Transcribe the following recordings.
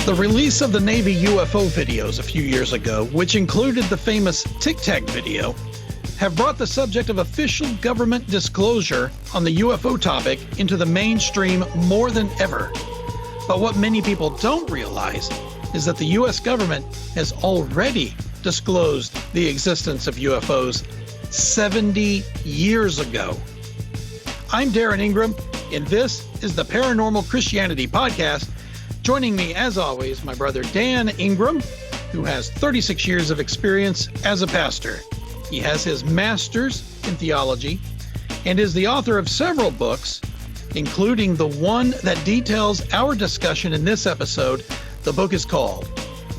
The release of the Navy UFO videos a few years ago, which included the famous Tic Tac video, have brought the subject of official government disclosure on the UFO topic into the mainstream more than ever. But what many people don't realize is that the US government has already disclosed the existence of UFOs 70 years ago. I'm Darren Ingram, and this is the Paranormal Christianity Podcast. Joining me, as always, my brother Dan Ingram, who has 36 years of experience as a pastor. He has his master's in theology and is the author of several books, including the one that details our discussion in this episode. The book is called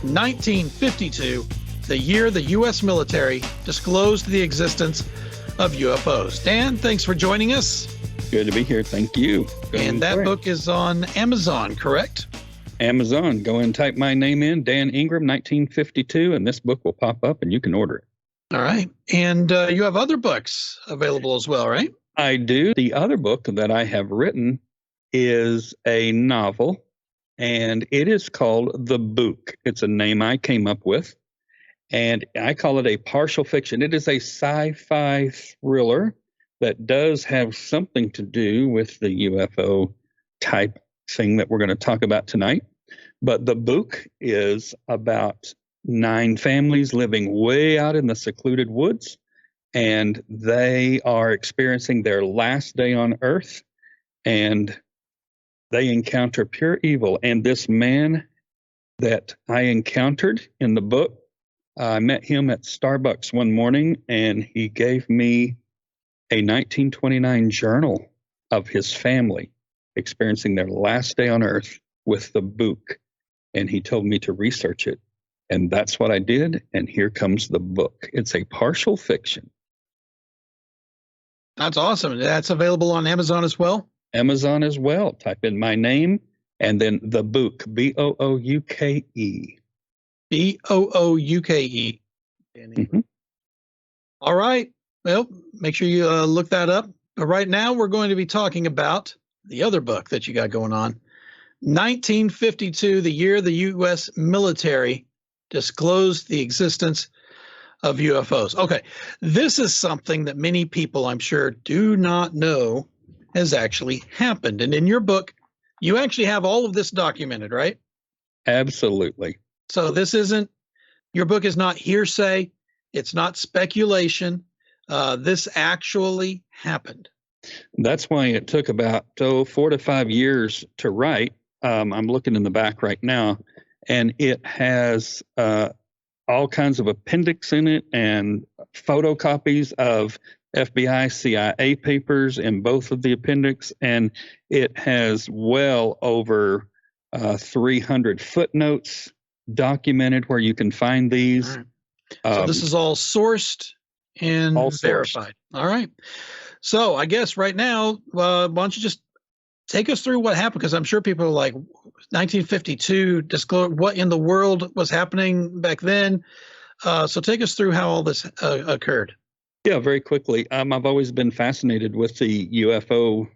1952, the year the U.S. military disclosed the existence of UFOs. Dan, thanks for joining us. Good to be here. Thank you. And that book is on Amazon, correct? Amazon. Go and type my name in, Dan Ingram, 1952, and this book will pop up and you can order it. All right. And you have other books available as well, right? I do. The other book that I have written is a novel, and it is called The Book. It's a name I came up with, and I call it a partial fiction. It is a sci-fi thriller that does have something to do with the UFO type thing that we're going to talk about tonight. But The Book is about 9 families living way out in the secluded woods, and they are experiencing their last day on Earth, and they encounter pure evil. And this man that I encountered in the book, I met him at Starbucks one morning, and he gave me a 1929 journal of his family experiencing their last day on Earth with the book. And he told me to research it. And that's what I did. And here comes the book. It's a partial fiction. That's awesome. That's available on Amazon as well? Amazon as well. Type in my name and then The Book, B-O-O-U-K-E. B-O-O-U-K-E. Mm-hmm. All right. Well, make sure you look that up. But right now, we're going to be talking about the other book that you got going on, 1952, the year the U.S. military disclosed the existence of UFOs. Okay, this is something that many people, I'm sure, do not know has actually happened. And in your book, you actually have all of this documented, right? Absolutely. So this isn't, your book is not hearsay. It's not speculation. This actually happened. That's why it took about 4 to 5 years to write. I'm looking in the back right now, and it has all kinds of appendix in it and photocopies of FBI, CIA papers in both of the appendix, and it has well over 300 footnotes documented where you can find these. Right. So this is all sourced and all verified. All right. So I guess right now, why don't you just take us through what happened? Because I'm sure people are like, 1952, disclose what in the world was happening back then. So take us through how all this occurred. Yeah, very quickly. I've always been fascinated with the UFO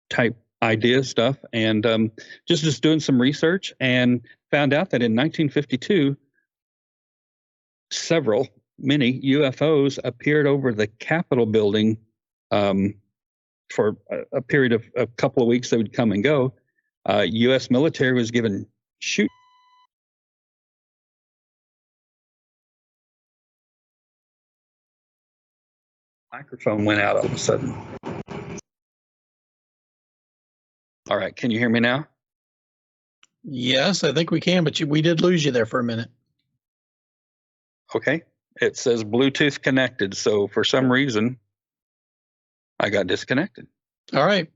type idea stuff, and just doing some research and found out that in 1952, many UFOs appeared over the Capitol building for a period of a couple of weeks. They would come and go. U.S. military was given shoot. Microphone went out all of a sudden. All right, can you hear me now? Yes, I think we can, but we did lose you there for a minute. Okay. It says Bluetooth connected, so for some reason, I got disconnected. All right.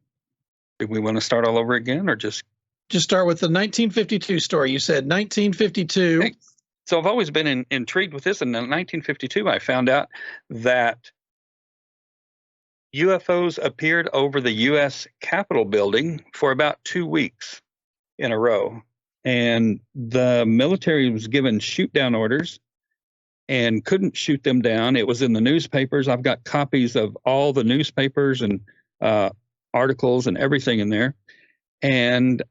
Do we want to start all over again, or just start with the 1952 story? You said 1952. Okay. So I've always been intrigued with this. And in 1952, I found out that UFOs appeared over the U.S. Capitol building for about 2 weeks in a row. And the military was given shoot down orders and couldn't shoot them down. It was in the newspapers. I've got copies of all the newspapers and articles and everything in there. And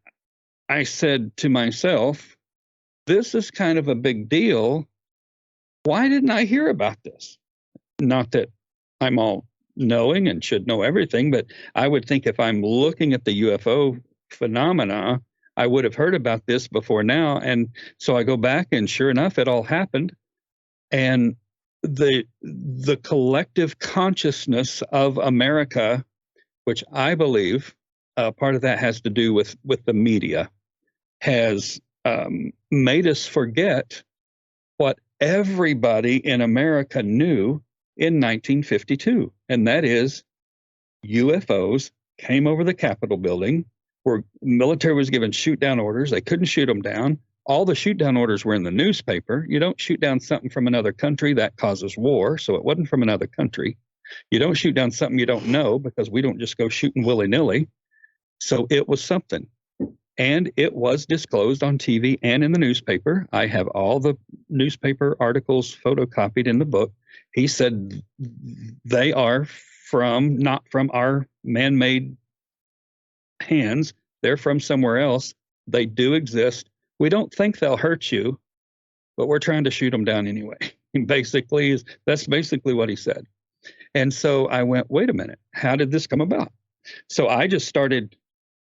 I said to myself, this is kind of a big deal. Why didn't I hear about this? Not that I'm all knowing and should know everything, but I would think if I'm looking at the UFO phenomena, I would have heard about this before now. And so I go back, and sure enough, it all happened. And the collective consciousness of America, which I believe part of that has to do with the media, has made us forget what everybody in America knew in 1952, and that is UFOs came over the Capitol building, where military was given shoot down orders. They couldn't shoot them down. All the shoot down orders were in the newspaper. You don't shoot down something from another country, that causes war, so it wasn't from another country. You don't shoot down something you don't know, because we don't just go shooting willy-nilly. So it was something. And it was disclosed on TV and in the newspaper. I have all the newspaper articles photocopied in the book. He said they are not from our man-made hands. They're from somewhere else. They do exist. We don't think they'll hurt you, but we're trying to shoot them down anyway. That's basically what he said. And so I went, wait a minute, how did this come about? So I just started,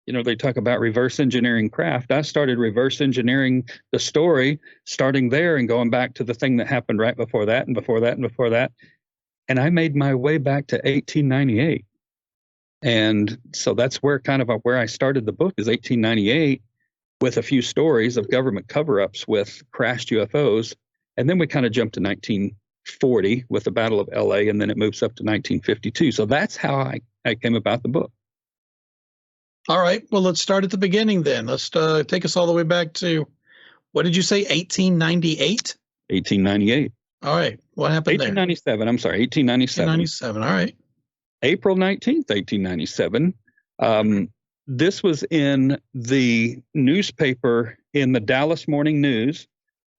they talk about reverse engineering craft. I started reverse engineering the story, starting there and going back to the thing that happened right before that and before that and before that. And I made my way back to 1898. And so that's where I started the book, is 1898, with a few stories of government cover-ups with crashed UFOs. And then we kind of jumped to 1940 with the Battle of LA, and then it moves up to 1952. So that's how I came about the book. All right. Well, let's start at the beginning then. Let's take us all the way back to, what did you say, 1898? 1898. All right. What happened 1897. there? I'm sorry, 1897. 1897. All right. April 19th, 1897. This was in the newspaper, in the Dallas Morning News,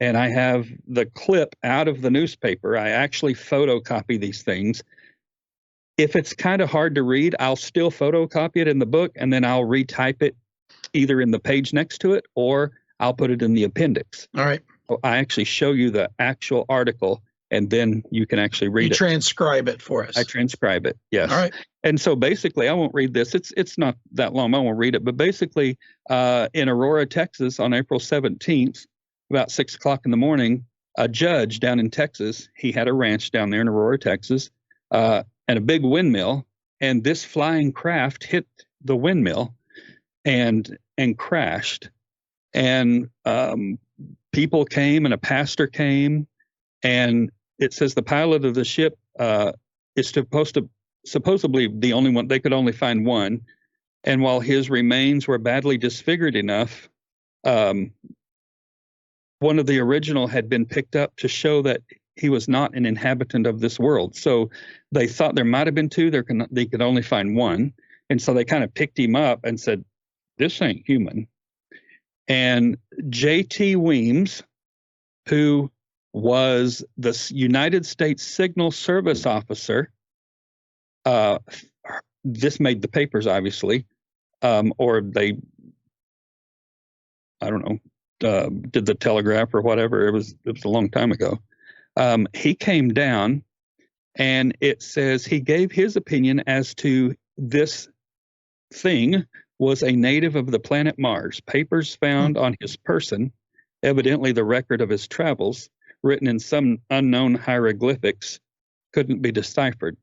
and I have the clip out of the newspaper. I actually photocopy these things. If it's kind of hard to read, I'll still photocopy it in the book, and then I'll retype it either in the page next to it, or I'll put it in the appendix. All right. So I actually show you the actual article, and then you can actually read it. You transcribe it for us. I transcribe it, yes. All right. And so basically, I won't read this. It's not that long. I won't read it. But basically, in Aurora, Texas, on April 17th, about 6 o'clock in the morning, a judge down in Texas, he had a ranch down there in Aurora, Texas, and a big windmill. And this flying craft hit the windmill and crashed. And people came, and a pastor came, and it says the pilot of the ship is supposedly the only one. They could only find one. And while his remains were badly disfigured enough, one of the original had been picked up to show that he was not an inhabitant of this world. So they thought there might have been two. They could only find one. And so they kind of picked him up and said, this ain't human. And J.T. Weems, who was the United States Signal Service officer, this made the papers, obviously, or they, I don't know, did the Telegraph or whatever. It was a long time ago. He came down, and it says he gave his opinion as to this thing was a native of the planet Mars. Papers found on his person, evidently the record of his travels, written in some unknown hieroglyphics, couldn't be deciphered.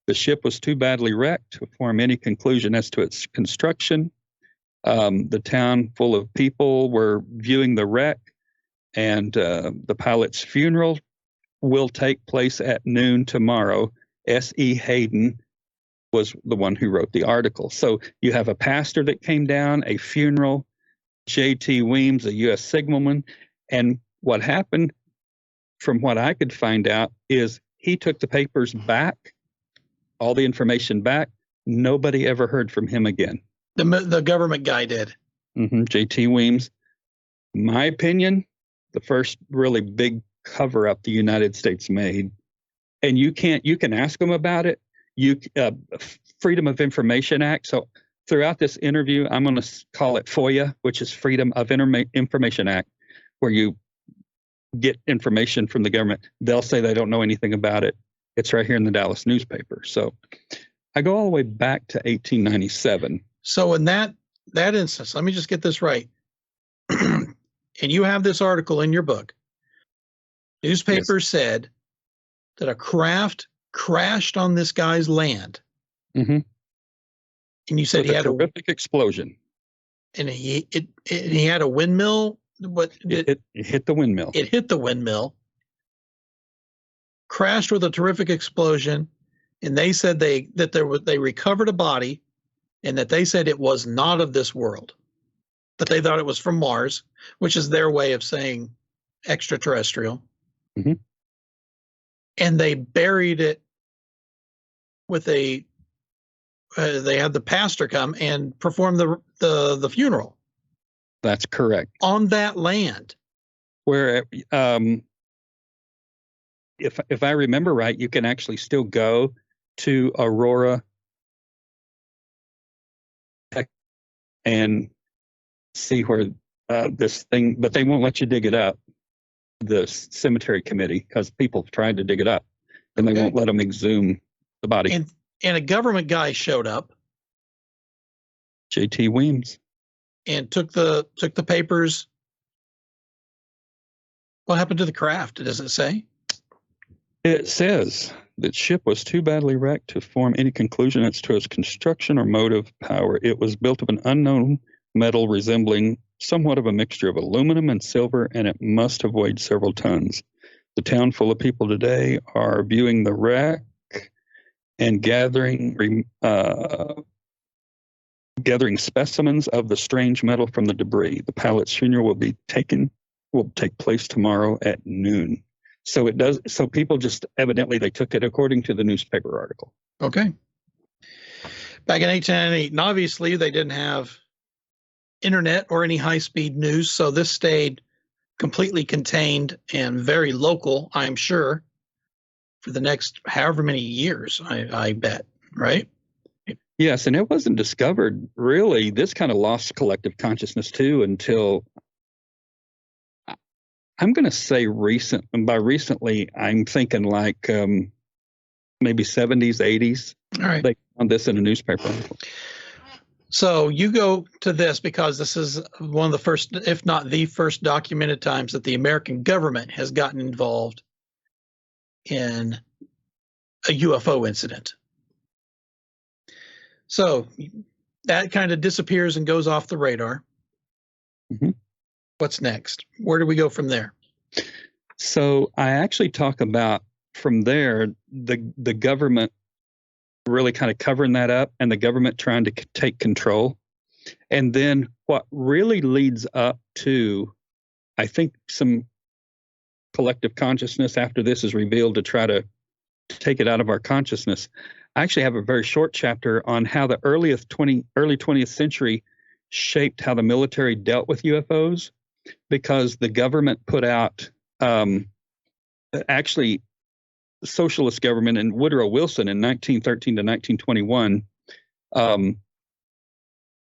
The ship was too badly wrecked to form any conclusion as to its construction. The town full of people were viewing the wreck, and the pilot's funeral will take place at noon tomorrow. S.E. Hayden was the one who wrote the article. So you have a pastor that came down, a funeral, J.T. Weems, a U.S. signalman, and what happened, from what I could find out, is he took the papers back, all the information back. Nobody ever heard from him again. The government guy did. J.T. Weems. My opinion, the first really big cover-up the United States made. And you can ask them about it. Freedom of Information Act. So throughout this interview, I'm going to call it FOIA, which is Freedom of Information Act, where you get information from the government. They'll say they don't know anything about it. It's right here in the Dallas newspaper. So I go all the way back to 1897. So in that instance, let me just get this right. And you have this article in your book. Newspaper said that a craft crashed on this guy's land. Mm-hmm. And you said With he had a terrific explosion. And he had a windmill. What it hit the windmill. It hit the windmill. Crashed with a terrific explosion, and they said they recovered a body, and that they said it was not of this world, that they thought it was from Mars, which is their way of saying extraterrestrial. Mm-hmm. And they buried it with they had the pastor come and perform the funeral. That's correct. On that land. Where, if I remember right, you can actually still go to Aurora and see where this thing, but they won't let you dig it up, the cemetery committee, because people have tried to dig it up, and they won't let them exhume the body. And a government guy showed up. J.T. Weems. And took the papers. What happened to the craft? Does it say? It says that ship was too badly wrecked to form any conclusion as to its construction or motive power. It was built of an unknown metal resembling somewhat of a mixture of aluminum and silver, and it must have weighed several tons. The town full of people today are viewing the wreck and gathering specimens of the strange metal from the debris. The pilot's funeral will take place tomorrow at noon. So it does. So people just evidently they took it according to the newspaper article. Okay. Back in 1898, and obviously they didn't have internet or any high-speed news, so this stayed completely contained and very local, I'm sure, for the next however many years, I bet, right? Yes, and it wasn't discovered, really. This kind of lost collective consciousness, too, until, I'm going to say recent. And by recently, I'm thinking like maybe 70s, 80s. All right. They found this in a newspaper. So you go to this because this is one of the first, if not the first, documented times that the American government has gotten involved in a UFO incident. So that kind of disappears and goes off the radar. Mm-hmm. What's next? Where do we go from there? So I actually talk about from there, the government really kind of covering that up and the government trying to take control. And then what really leads up to, I think, some collective consciousness after this is revealed to try to take it out of our consciousness. I actually have a very short chapter on how the early 20th century shaped how the military dealt with UFOs, because the government put out, actually, socialist government and Woodrow Wilson in 1913 to 1921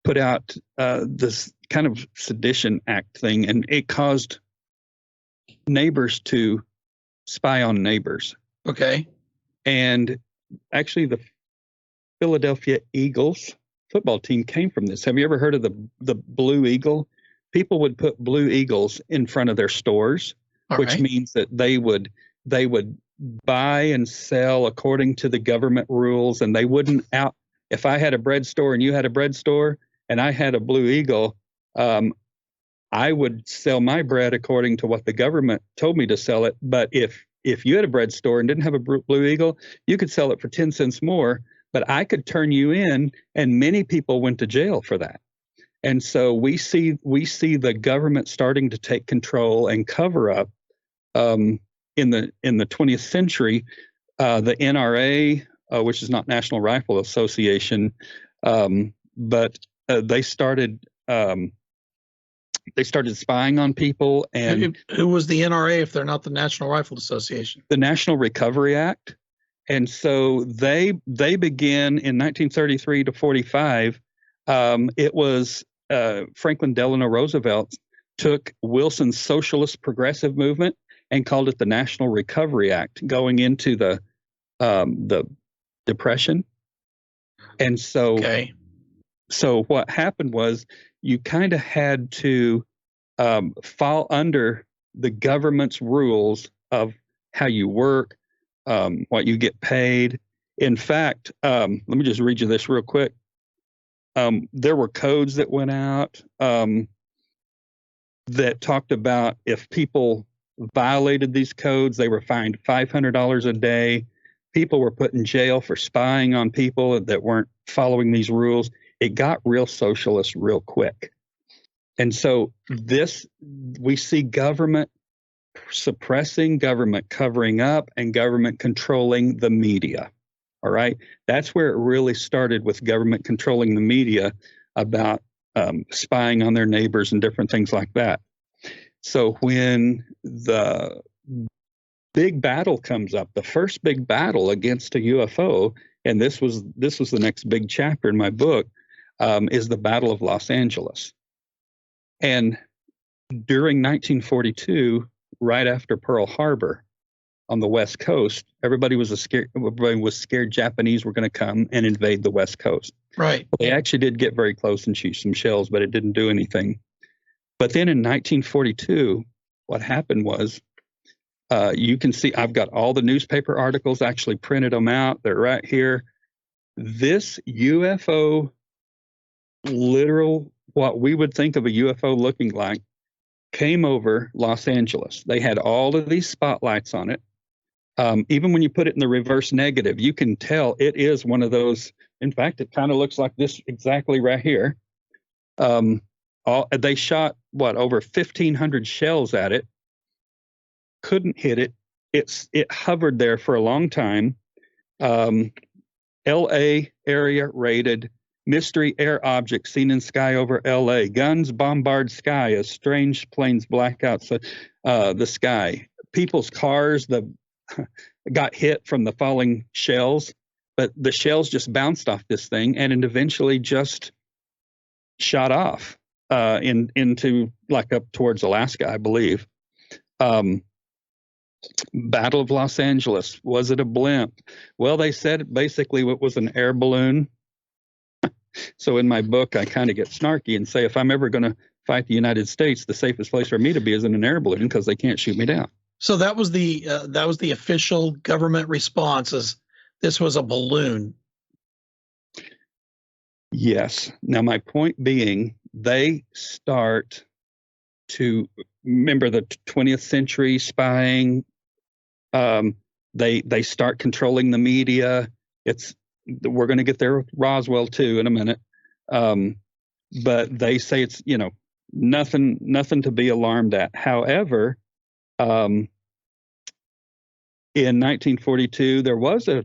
put out this kind of sedition act thing, and it caused neighbors to spy on neighbors. Okay. And actually, the Philadelphia Eagles football team came from this. Have you ever heard of the Blue Eagle? People would put Blue Eagles in front of their stores, which means that they would buy and sell according to the government rules, and they wouldn't out. If I had a bread store and you had a bread store and I had a Blue Eagle, I would sell my bread according to what the government told me to sell it. But if you had a bread store and didn't have a Blue Eagle, you could sell it for 10 cents more, but I could turn you in, and many people went to jail for that. And so we see the government starting to take control and cover up in the 20th century. The NRA, which is not National Rifle Association, but they started spying on people. And who was the NRA if they're not the National Rifle Association? The National Recovery Act. And so they began in 1933 to 45 It was Franklin Delano Roosevelt took Wilson's socialist progressive movement and called it the National Recovery Act, going into the Depression. And so, so what happened was you kind of had to fall under the government's rules of how you work, what you get paid. In fact, let me just read you this real quick. There were codes that went out that talked about if people violated these codes, they were fined $500 a day. People were put in jail for spying on people that weren't following these rules. It got real socialist real quick. And so we see government suppressing, government covering up, and government controlling the media. All right. That's where it really started, with government controlling the media about spying on their neighbors and different things like that. So when the big battle comes up, the first big battle against a UFO, and this was the next big chapter in my book, is the Battle of Los Angeles. And during 1942, right after Pearl Harbor on the West Coast, everybody was scared Japanese were going to come and invade the West Coast. Right. They actually did get very close and shoot some shells, but it didn't do anything. But then in 1942, what happened was, you can see I've got all the newspaper articles, actually printed them out. They're right here. This UFO, literal, what we would think of a UFO looking like, came over Los Angeles. They had all of these spotlights on it. Even when you put it in the reverse negative, you can tell it is one of those. In fact, it kind of looks like this exactly right here. They shot, over 1,500 shells at it. Couldn't hit it. It hovered there for a long time. L.A. area rated. Mystery air object seen in sky over L.A. Guns bombard sky as strange planes black out the sky. People's cars got hit from the falling shells, but the shells just bounced off this thing and it eventually just shot off into up towards Alaska, I believe. Battle of Los Angeles. Was it a blimp? Well, they said basically it was an air balloon. So in my book, I kind of get snarky and say, if I'm ever going to fight the United States, the safest place for me to be is in an air balloon because they can't shoot me down. So that was the official government response, is this was a balloon. Yes. Now, my point being, they start to remember the 20th century spying. They start controlling the media. We're going to get there with Roswell too in a minute. But they say it's, nothing to be alarmed at. However, in 1942, there was a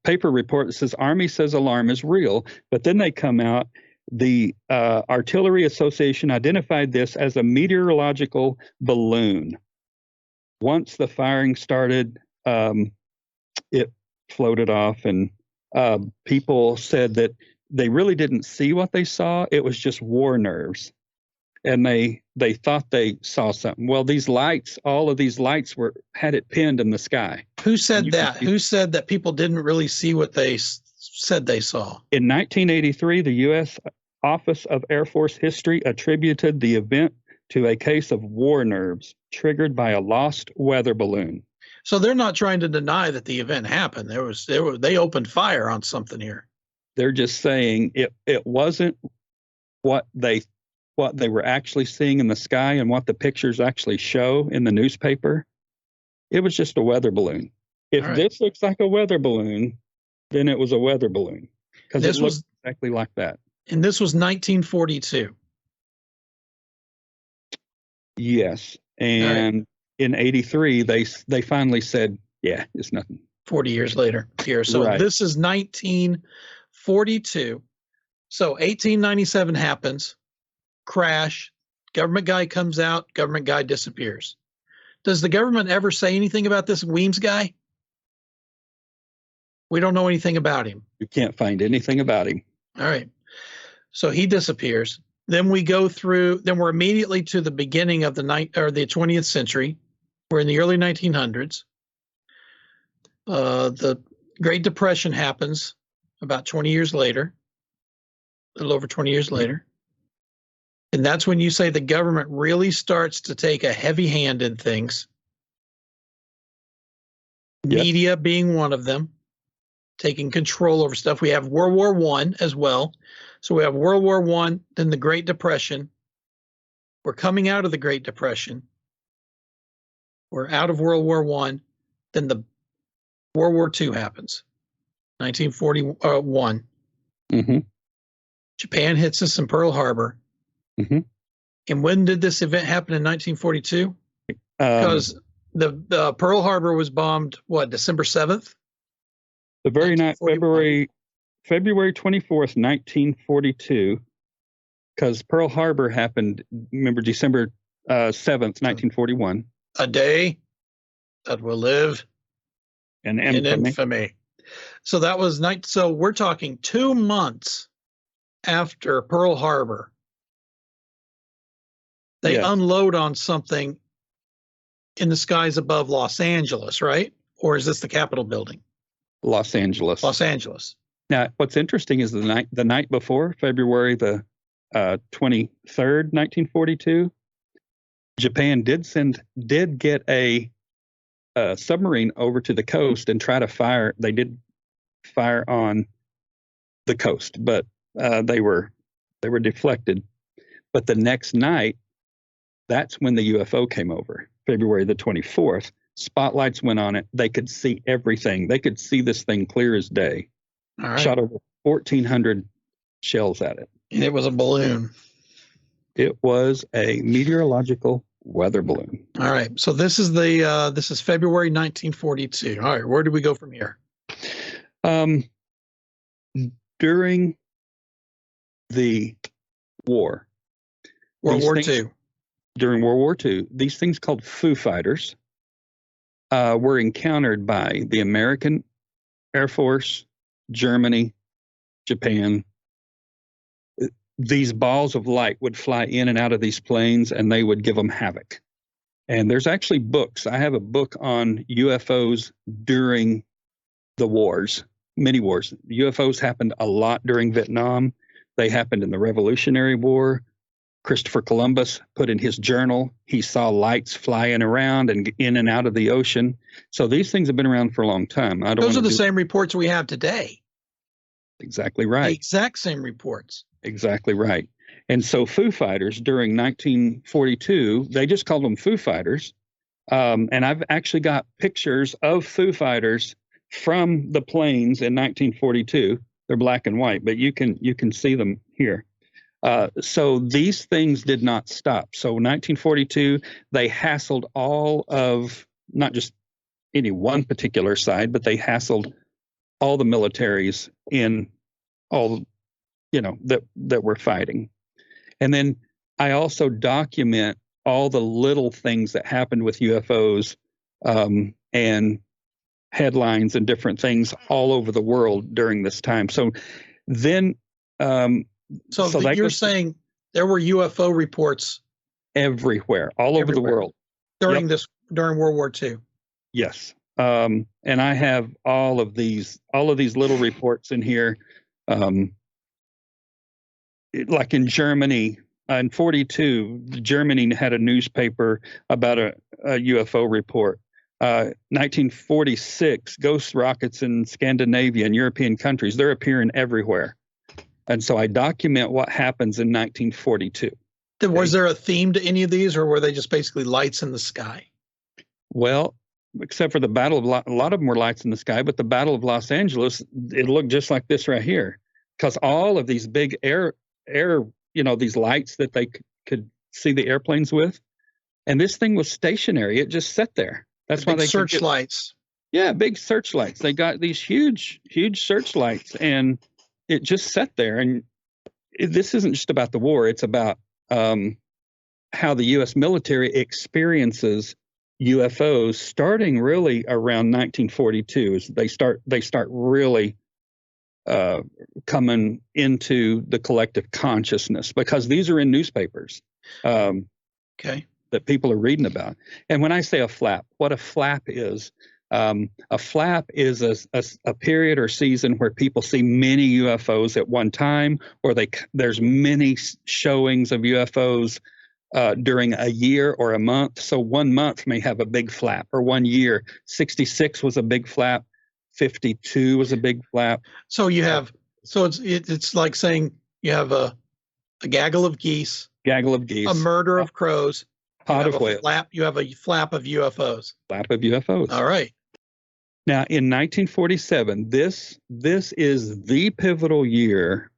paper report that says Army says alarm is real, but then they come out. The Artillery Association identified this as a meteorological balloon. Once the firing started, it floated off, and people said that they really didn't see what they saw. It was just war nerves, and they thought they saw something. Well, all of these lights had it pinned in the sky. Who said that? Who said that people didn't really see what they said they saw? In 1983, the U.S. Office of Air Force History attributed the event to a case of war nerves triggered by a lost weather balloon. So they're not trying to deny that the event happened. They opened fire on something here. They're just saying it wasn't what they were actually seeing in the sky and what the pictures actually show in the newspaper. It was just a weather balloon. If this looks like a weather balloon, then it was a weather balloon, because it looks exactly like that. And this was 1942. Yes. And in 83, they finally said, yeah, it's nothing. 40 years later here. So this is 1942. So 1897 happens, crash, government guy comes out, government guy disappears. Does the government ever say anything about this Weems guy? We don't know anything about him. You can't find anything about him. All right. So he disappears. Then we go through. Then we're immediately to the beginning of the 20th century. We're in the early 1900s. The Great Depression happens about 20 years later, a little over 20 years later. And that's when you say the government really starts to take a heavy hand in things. Yes. Media being one of them, taking control over stuff. We have World War I as well. So we have World War I, then the Great Depression. We're coming out of the Great Depression. We're out of World War I. Then the World War II happens, 1941. Mm-hmm. Japan hits us in Pearl Harbor. Mm-hmm. And when did this event happen in 1942? Because the Pearl Harbor was bombed, what, December 7th? The very night, February 24th, 1942, because Pearl Harbor happened, remember, December 7th, 1941. A day that will live in infamy. So that was so we're talking 2 months after Pearl Harbor. They unload on something in the skies above Los Angeles, right? Or is this the Capitol building? Los Angeles. Los Angeles. Now, what's interesting is the night before, February the 23rd, 1942, Japan did get a submarine over to the coast and try to fire. They did fire on the coast, but they were deflected. But the next night, that's when the UFO came over, February the 24th. Spotlights went on it. They could see everything. They could see this thing clear as day. All right. Shot over 1,400 shells at it. And it was a balloon. It was a meteorological weather balloon. All right. So this is February 1942. All right. Where do we go from here? During the war. World War II. During World War II, these things called Foo Fighters were encountered by the American Air Force, Germany, Japan. These balls of light would fly in and out of these planes, and they would give them havoc. And there's actually books. I have a book on UFOs during the wars, many wars. UFOs happened a lot during Vietnam. They happened in the Revolutionary War. Christopher Columbus put in his journal, he saw lights flying around and in and out of the ocean. So these things have been around for a long time. Those are the same reports we have today. Exactly right. The exact same reports. Exactly right. And so Foo Fighters during 1942, they just called them Foo Fighters. And I've actually got pictures of Foo Fighters from the planes in 1942. They're black and white, but you can see them here. So these things did not stop. So 1942, they hassled all of, not just any one particular side, but they hassled all the militaries in all, that were fighting. And then I also document all the little things that happened with UFOs and headlines and different things all over the world during this time. So then... So you're saying there were UFO reports everywhere, all over the world during World War II. Yes, and I have all of these little reports in here. Like in Germany, in 42, Germany had a newspaper about a UFO report. 1946, ghost rockets in Scandinavia and European countries, they're appearing everywhere. And so I document what happens in 1942. Was there a theme to any of these, or were they just basically lights in the sky? Well, except for the Battle of a lot of them were lights in the sky, but the Battle of Los Angeles, it looked just like this right here, because all of these big air, these lights that they could see the airplanes with, and this thing was stationary. It just sat there. That's why they searchlights. Yeah, big searchlights. They got these huge searchlights, and it just sat there. And this isn't just about the war. It's about how the U.S. military experiences UFOs starting really around 1942. They start really coming into the collective consciousness, because these are in newspapers that people are reading about. And when I say a flap, what a flap is a period or season where people see many UFOs at one time, or there's many showings of UFOs during a year or a month. So 1 month may have a big flap, or 1 year. 66 was a big flap. 52 was a big flap. So you have, it's like saying you have a gaggle of geese, a murder of crows, pod of whales. You have a flap of UFOs. Flap of UFOs. All right. Now, in 1947, this is the pivotal year.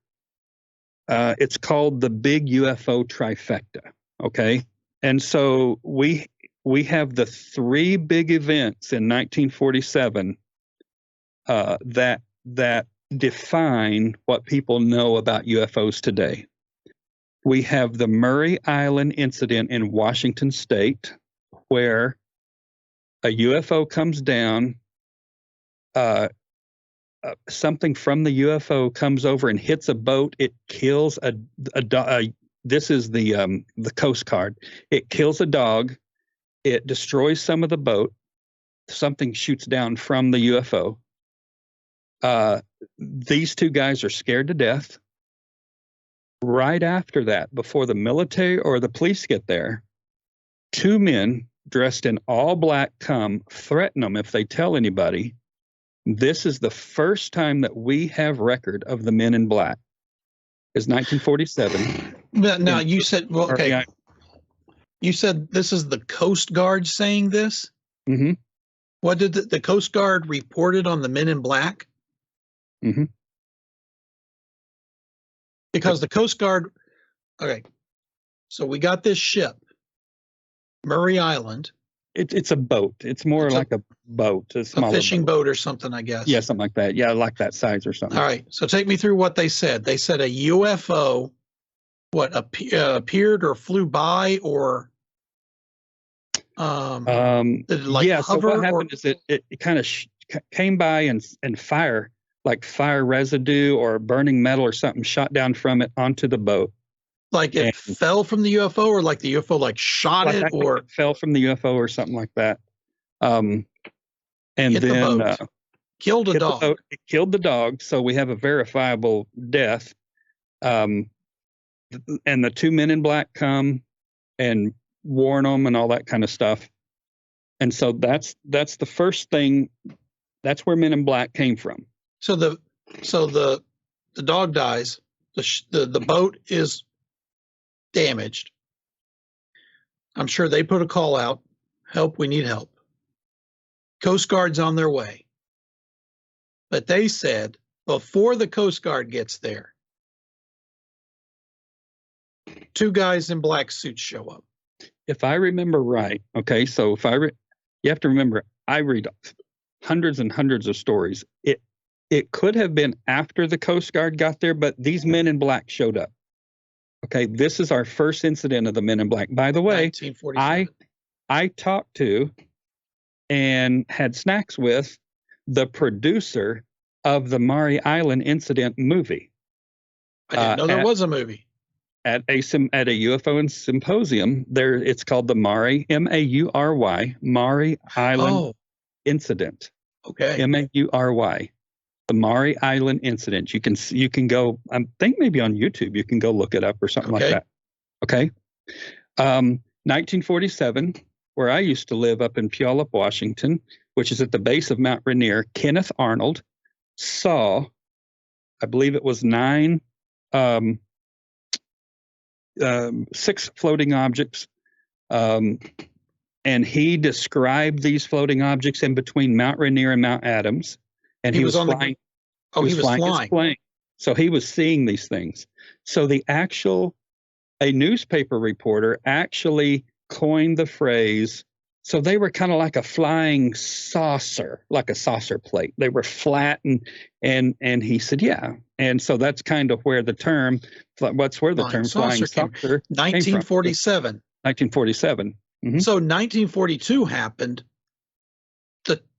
It's called the Big UFO Trifecta. Okay, and so we have the three big events in 1947 that define what people know about UFOs today. We have the Murray Island incident in Washington State, where a UFO comes down. Something from the UFO comes over and hits a boat. It kills this is the Coast Guard. It kills a dog. It destroys some of the boat. Something shoots down from the UFO. These two guys are scared to death. Right after that, before the military or the police get there, two men dressed in all black come threaten them if they tell anybody. This is the first time that we have record of the men in black. Is 1947. Now you said, well, okay. You said this is the Coast Guard saying this? Mm-hmm. What did the Coast Guard reported on the men in black? Mm-hmm. Because the Coast Guard, okay, so we got this ship, Murray Island. It's a boat. It's more like a boat. A fishing boat or something, I guess. Yeah, something like that. Yeah, like that size or something. All right, so take me through what they said. They said a UFO, appeared or flew by, or so what happened is it kind of came by and fire residue or burning metal or something shot down from it onto the boat. Like it fell from the UFO, or like the UFO shot it, or it fell from the UFO or something like that. And hit then the boat. Killed a dog. It killed the dog, so we have a verifiable death. And the two men in black come and warn them and all that kind of stuff. And so that's the first thing. That's where Men in Black came from. So the dog dies. The boat is damaged. I'm sure they put a call out. Help, we need help. Coast Guard's on their way. But they said before the Coast Guard gets there, two guys in black suits show up. If I remember right, okay, so you have to remember, I read hundreds and hundreds of stories. It could have been after the Coast Guard got there, but these Men in Black showed up. Okay, this is our first incident of the Men in Black. By the way, I talked to and had snacks with the producer of the Maury Island incident movie. I didn't know there was a movie. At a UFO symposium, it's called the Maury, M-A-U-R-Y, Maury Island incident. Okay. M-A-U-R-Y, the Maury Island incident. You can go. I think maybe on YouTube you can go look it up or something like that. Okay. 1947, where I used to live up in Puyallup, Washington, which is at the base of Mount Rainier. Kenneth Arnold saw, I believe it was 6 floating objects, and he described these floating objects in between Mount Rainier and Mount Adams. And he was flying. He was flying. Plane. So he was seeing these things. So a newspaper reporter actually coined the phrase. So they were kind of like a flying saucer, like a saucer plate. They were flat, and he said, yeah. And so that's kind of where the term, term flying saucer 1947. 1947. Mm-hmm. So 1942 happened.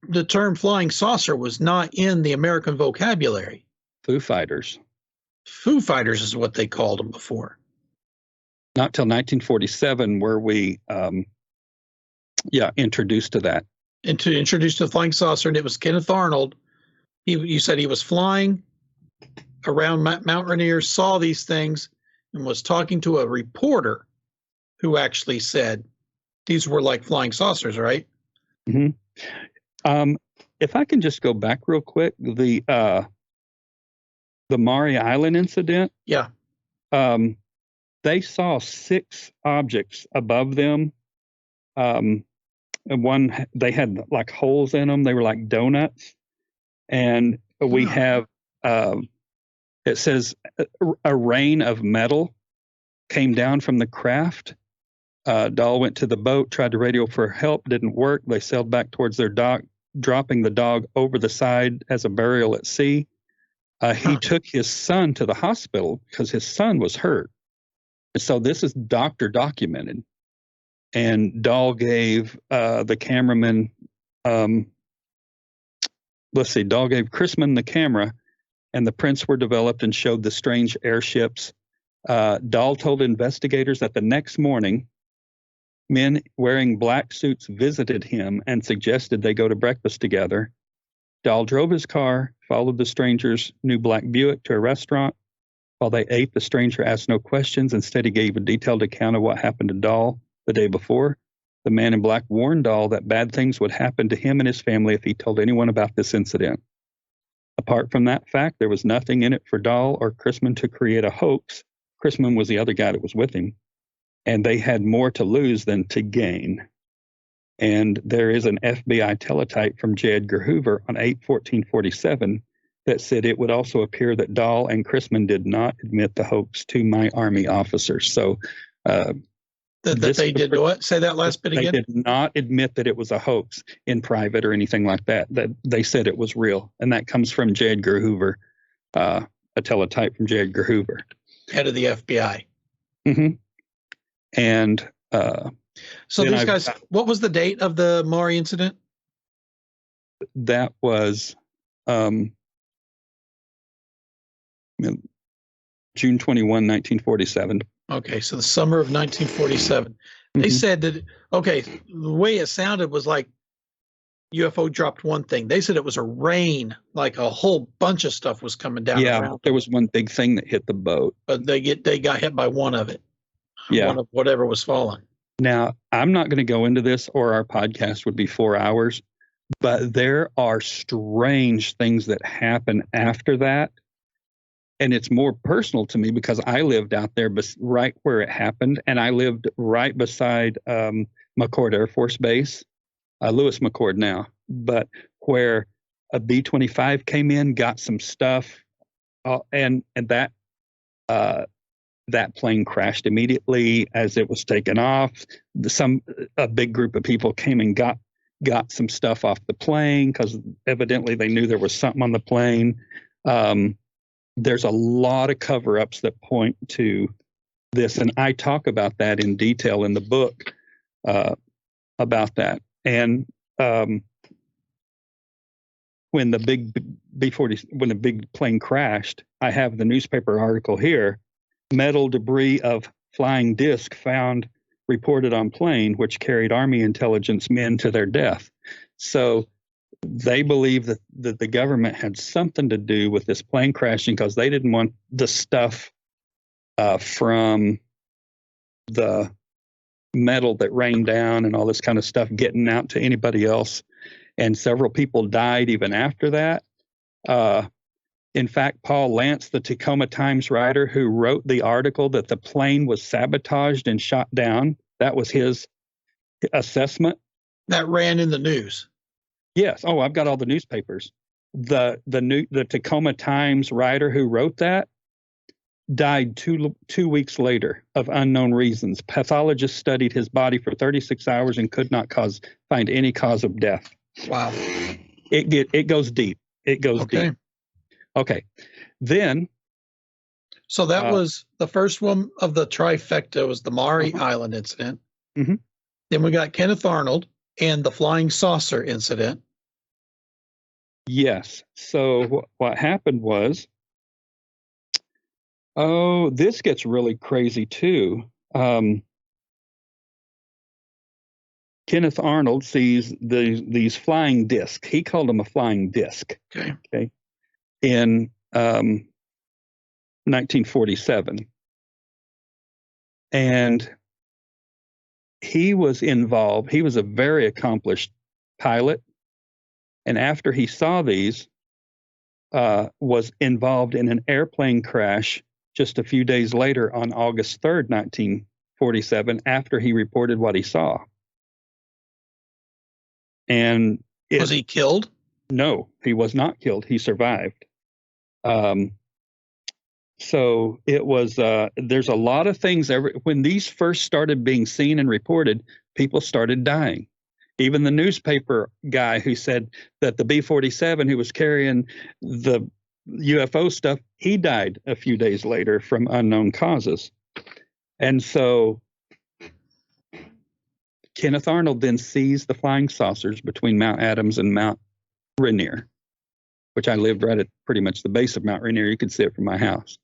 The term flying saucer was not in the American vocabulary. Foo Fighters. Foo Fighters is what they called them before. Not till 1947 were we, introduced to that. And to introduce the flying saucer, and it was Kenneth Arnold. You said he was flying around Mount Rainier, saw these things, and was talking to a reporter who actually said these were like flying saucers, right? Mm-hmm. If I can just go back real quick, the Maury Island incident. Yeah. They saw 6 objects above them. And one, they had like holes in them. They were like donuts. And we have, it says a rain of metal came down from the craft. Dahl went to the boat, tried to radio for help, didn't work. They sailed back towards their dock, dropping the dog over the side as a burial at sea. He took his son to the hospital because his son was hurt. So this is doctor documented. And Dahl gave the cameraman, Dahl gave Chrisman the camera, and the prints were developed and showed the strange airships. Dahl told investigators that the next morning, men wearing black suits visited him and suggested they go to breakfast together. Dahl drove his car, followed the stranger's new black Buick to a restaurant. While they ate, the stranger asked no questions. Instead, he gave a detailed account of what happened to Dahl the day before. The man in black warned Dahl that bad things would happen to him and his family if he told anyone about this incident. Apart from that fact, there was nothing in it for Dahl or Chrisman to create a hoax. Chrisman was the other guy that was with him, and they had more to lose than to gain. And there is an FBI teletype from J. Edgar Hoover on 8/14/47 that said it would also appear that Dahl and Chrisman did not admit the hoax to my Army officers. So that they did what? Say that last bit again. They did not admit that it was a hoax in private or anything like that. That they said it was real, and that comes from J. Edgar Hoover, a teletype from J. Edgar Hoover, head of the FBI. Mm-hmm. And so these guys, what was the date of the Maury incident? That was June 21, 1947. Okay, so the summer of 1947. They said that, okay, the way it sounded was like UFO dropped one thing. They said it was a rain, like a whole bunch of stuff was coming down. Yeah, there was one big thing that hit the boat. But they got hit by one of it. Yeah. One of whatever was falling. Now, I'm not going to go into this, or our podcast would be 4 hours, but there are strange things that happen after that. And it's more personal to me because I lived out there right where it happened, and I lived right beside McChord Air Force Base, Lewis McChord now, but where a B-25 came in, got some stuff, and that plane crashed immediately as it was taken off. A big group of people came and got some stuff off the plane because evidently they knew there was something on the plane. There's a lot of cover-ups that point to this, and I talk about that in detail in the book about that. And when the big B-40, when the big plane crashed, I have the newspaper article here. Metal debris of flying disc found reported on plane, which carried Army intelligence men to their death. So they believe that the government had something to do with this plane crashing because they didn't want the stuff from the metal that rained down and all this kind of stuff getting out to anybody else. And several people died even after that. In fact, Paul Lance, the Tacoma Times writer who wrote the article that the plane was sabotaged and shot down, that was his assessment. That ran in the news. Yes. Oh, I've got all the newspapers. The Tacoma Times writer who wrote that died two weeks later of unknown reasons. Pathologists studied his body for 36 hours and could not find any cause of death. Wow. It goes deep. It goes deep. Okay. Then. So that was the first one of the trifecta was the Maury Island incident. Mm-hmm. Then we got Kenneth Arnold and the flying saucer incident. Yes. So what happened was Oh, this gets really crazy too. Kenneth Arnold sees these flying discs. He called them a flying disc. Okay. In 1947. And he was involved. He was a very accomplished pilot. And after he saw these, was involved in an airplane crash just a few days later on August 3rd, 1947, after he reported what he saw. And was he killed? No, he was not killed. He survived. So it was, there's a lot of things. When these first started being seen and reported, people started dying. Even the newspaper guy who said that the B-47 who was carrying the UFO stuff, he died a few days later from unknown causes. And so Kenneth Arnold then sees the flying saucers between Mount Adams and Mount Rainier, which I lived right at pretty much the base of Mount Rainier. You could see it from my house.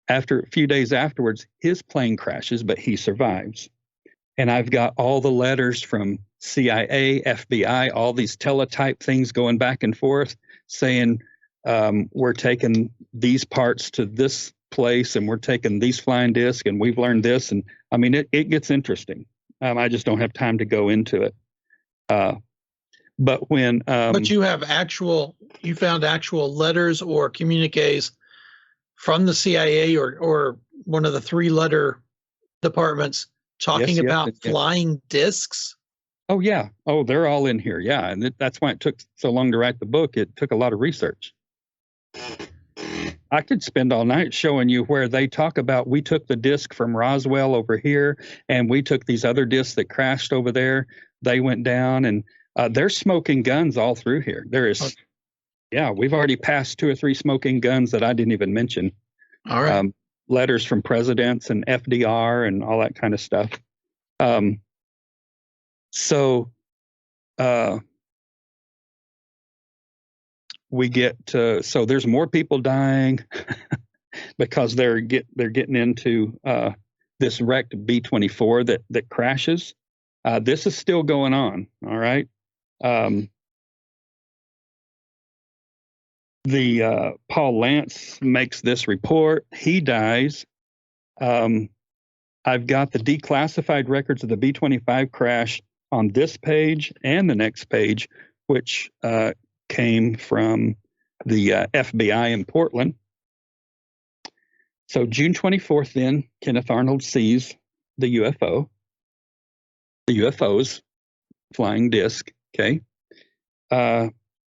After a few days afterwards, his plane crashes, but he survives. And I've got all the letters from CIA, FBI, all these teletype things going back and forth saying, we're taking these parts to this place and we're taking these flying discs and we've learned this. And I mean, it gets interesting. I just don't have time to go into it. But when... but you found actual letters or communiques from the CIA or one of the 3-letter departments talking about flying discs? Oh, yeah. Oh, they're all in here. Yeah. And that's why it took so long to write the book. It took a lot of research. I could spend all night showing you where they talk about, we took the disc from Roswell over here, and we took these other discs that crashed over there. They went down, and they're smoking guns all through here. There is... Okay. Yeah, we've already passed 2 or 3 smoking guns that I didn't even mention. All right. Letters from presidents and FDR and all that kind of stuff. So we get to, so there's more people dying because they're getting into this wrecked B-24 that crashes. This is still going on. All right. Paul Lance makes this report. He dies. I've got the declassified records of the B-25 crash on this page and the next page, which came from the FBI in Portland. So June 24th, then, Kenneth Arnold sees the UFOs, flying disc, okay?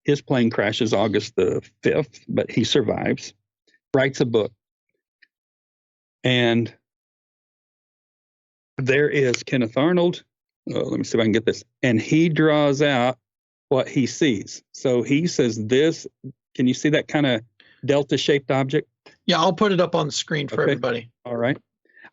His plane crashes August the 5th, but he survives, writes a book. And there is Kenneth Arnold. Oh, let me see if I can get this. And he draws out what he sees. So he says this, can you see that kind of delta-shaped object? Yeah, I'll put it up on the screen for everybody. All right.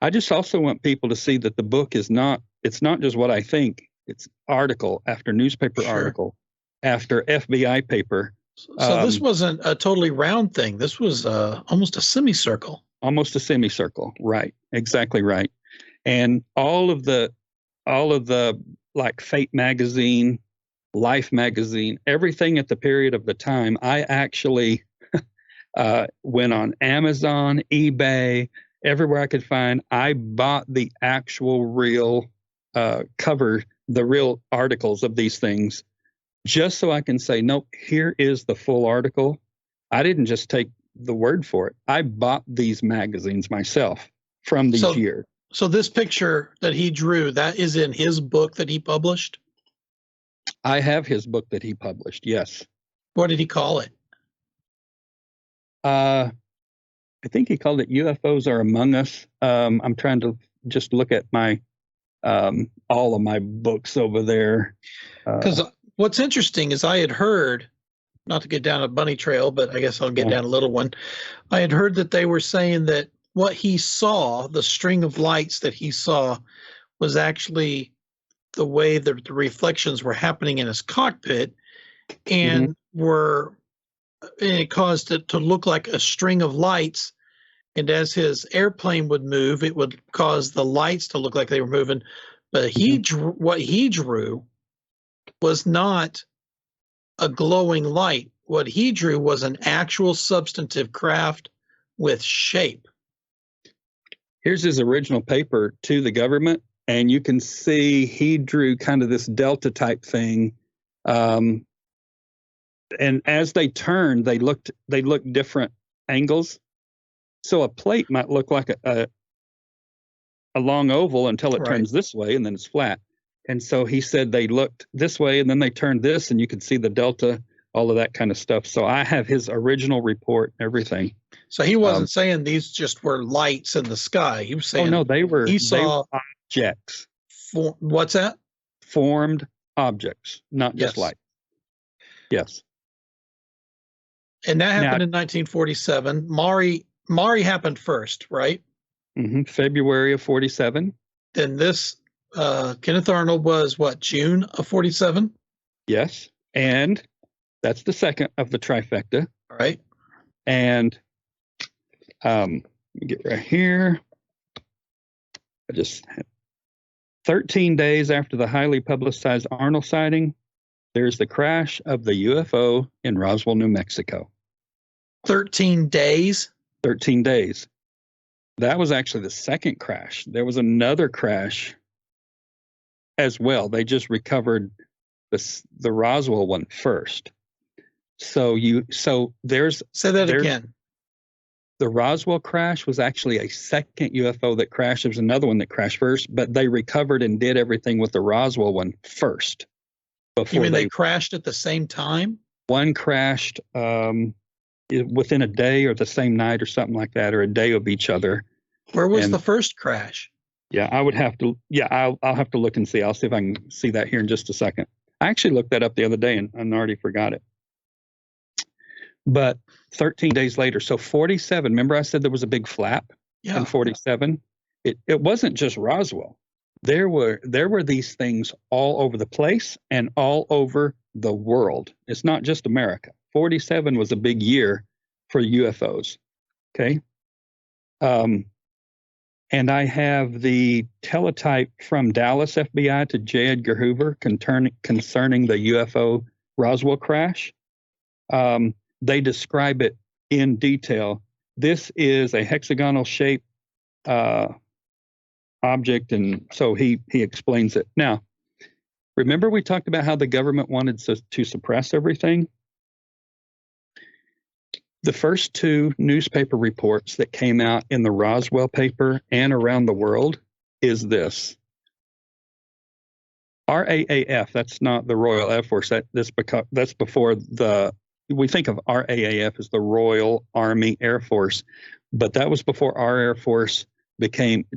I just also want people to see that the book is not, it's not just what I think. It's article after newspaper article after FBI paper. So this wasn't a totally round thing. This was almost a semicircle. Almost a semicircle. Right. Exactly right. And all of the like Fate magazine, Life magazine, everything at the period of the time, I actually went on Amazon, eBay, everywhere I could find. I bought the actual real cover, the real articles of these things, just so I can say, nope, here is the full article. I didn't just take the word for it. I bought these magazines myself from these years. So this picture that he drew, that is in his book that he published? I have his book that he published, yes. What did he call it? I think he called it UFOs Are Among Us. I'm trying to just look at my all of my books over there. Because what's interesting is I had heard, not to get down a bunny trail, but I guess I'll get down a little one. I had heard that they were saying that what he saw, the string of lights that he saw, was actually the way the reflections were happening in his cockpit, and it caused it to look like a string of lights, And as his airplane would move, it would cause the lights to look like they were moving. But what he drew was not a glowing light. What he drew was an actual substantive craft with shape. Here's his original paper to the government, and you can see he drew kind of this delta type thing. And as they turned, they looked different angles. So a plate might look like a long oval until it turns this way, and then it's flat. And so he said they looked this way, and then they turned this, and you could see the delta, all of that kind of stuff. So I have his original report and everything. So he wasn't saying these just were lights in the sky. He was saying, oh no, they were saw objects. What's that? Formed objects, not just light. Yes. And that happened in 1947. Maury happened first, right? Mm-hmm. February of 47. Then this Kenneth Arnold was what, June of 47? Yes. And that's the second of the trifecta. All right. And let me get right here. 13 days after the highly publicized Arnold sighting, there's the crash of the UFO in Roswell, New Mexico. 13 days? 13 days. That was actually the second crash. There was another crash as well. They just recovered the Roswell one first. There's say that again. The Roswell crash was actually a second UFO that crashed. There was another one that crashed first, but they recovered and did everything with the Roswell one first. You mean they crashed at the same time? One crashed within a day or the same night or something like that, or a day of each other. Where was the first crash? Yeah, I would have to. Yeah, I'll have to look and see. I'll see if I can see that here in just a second. I actually looked that up the other day and already forgot it. But 13 days later, so 47. Remember, I said there was a big flap in 47. It wasn't just Roswell. There were these things all over the place and all over the world. It's not just America. 47 was a big year for UFOs. Okay. And I have the teletype from Dallas FBI to J. Edgar Hoover concerning the UFO Roswell crash. They describe it in detail. This is a hexagonal shaped object, and so he explains it. Now, remember we talked about how the government wanted to suppress everything? The first two newspaper reports that came out in the Roswell paper and around the world is this. RAAF, that's not the Royal Air Force. That's before we think of RAAF as the Royal Army Air Force, but that was before our Air Force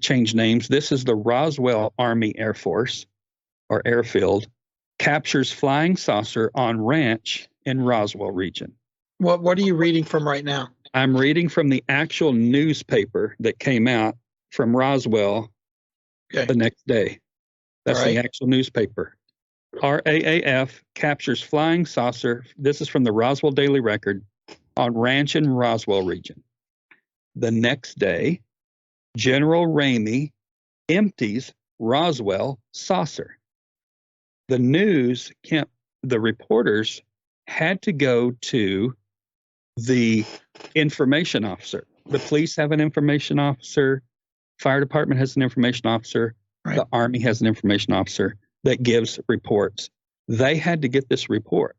changed names. This is the Roswell Army Air Force, or airfield, captures flying saucer on ranch in Roswell region. What are you reading from right now? I'm reading from the actual newspaper that came out from Roswell the next day. That's the actual newspaper. RAAF captures flying saucer. This is from the Roswell Daily Record on ranch in Roswell region. The next day, General Ramey empties Roswell saucer. The reporters had to go to the information officer. The police have an information officer. Fire department has an information officer. Right. The Army has an information officer that gives reports. They had to get this report.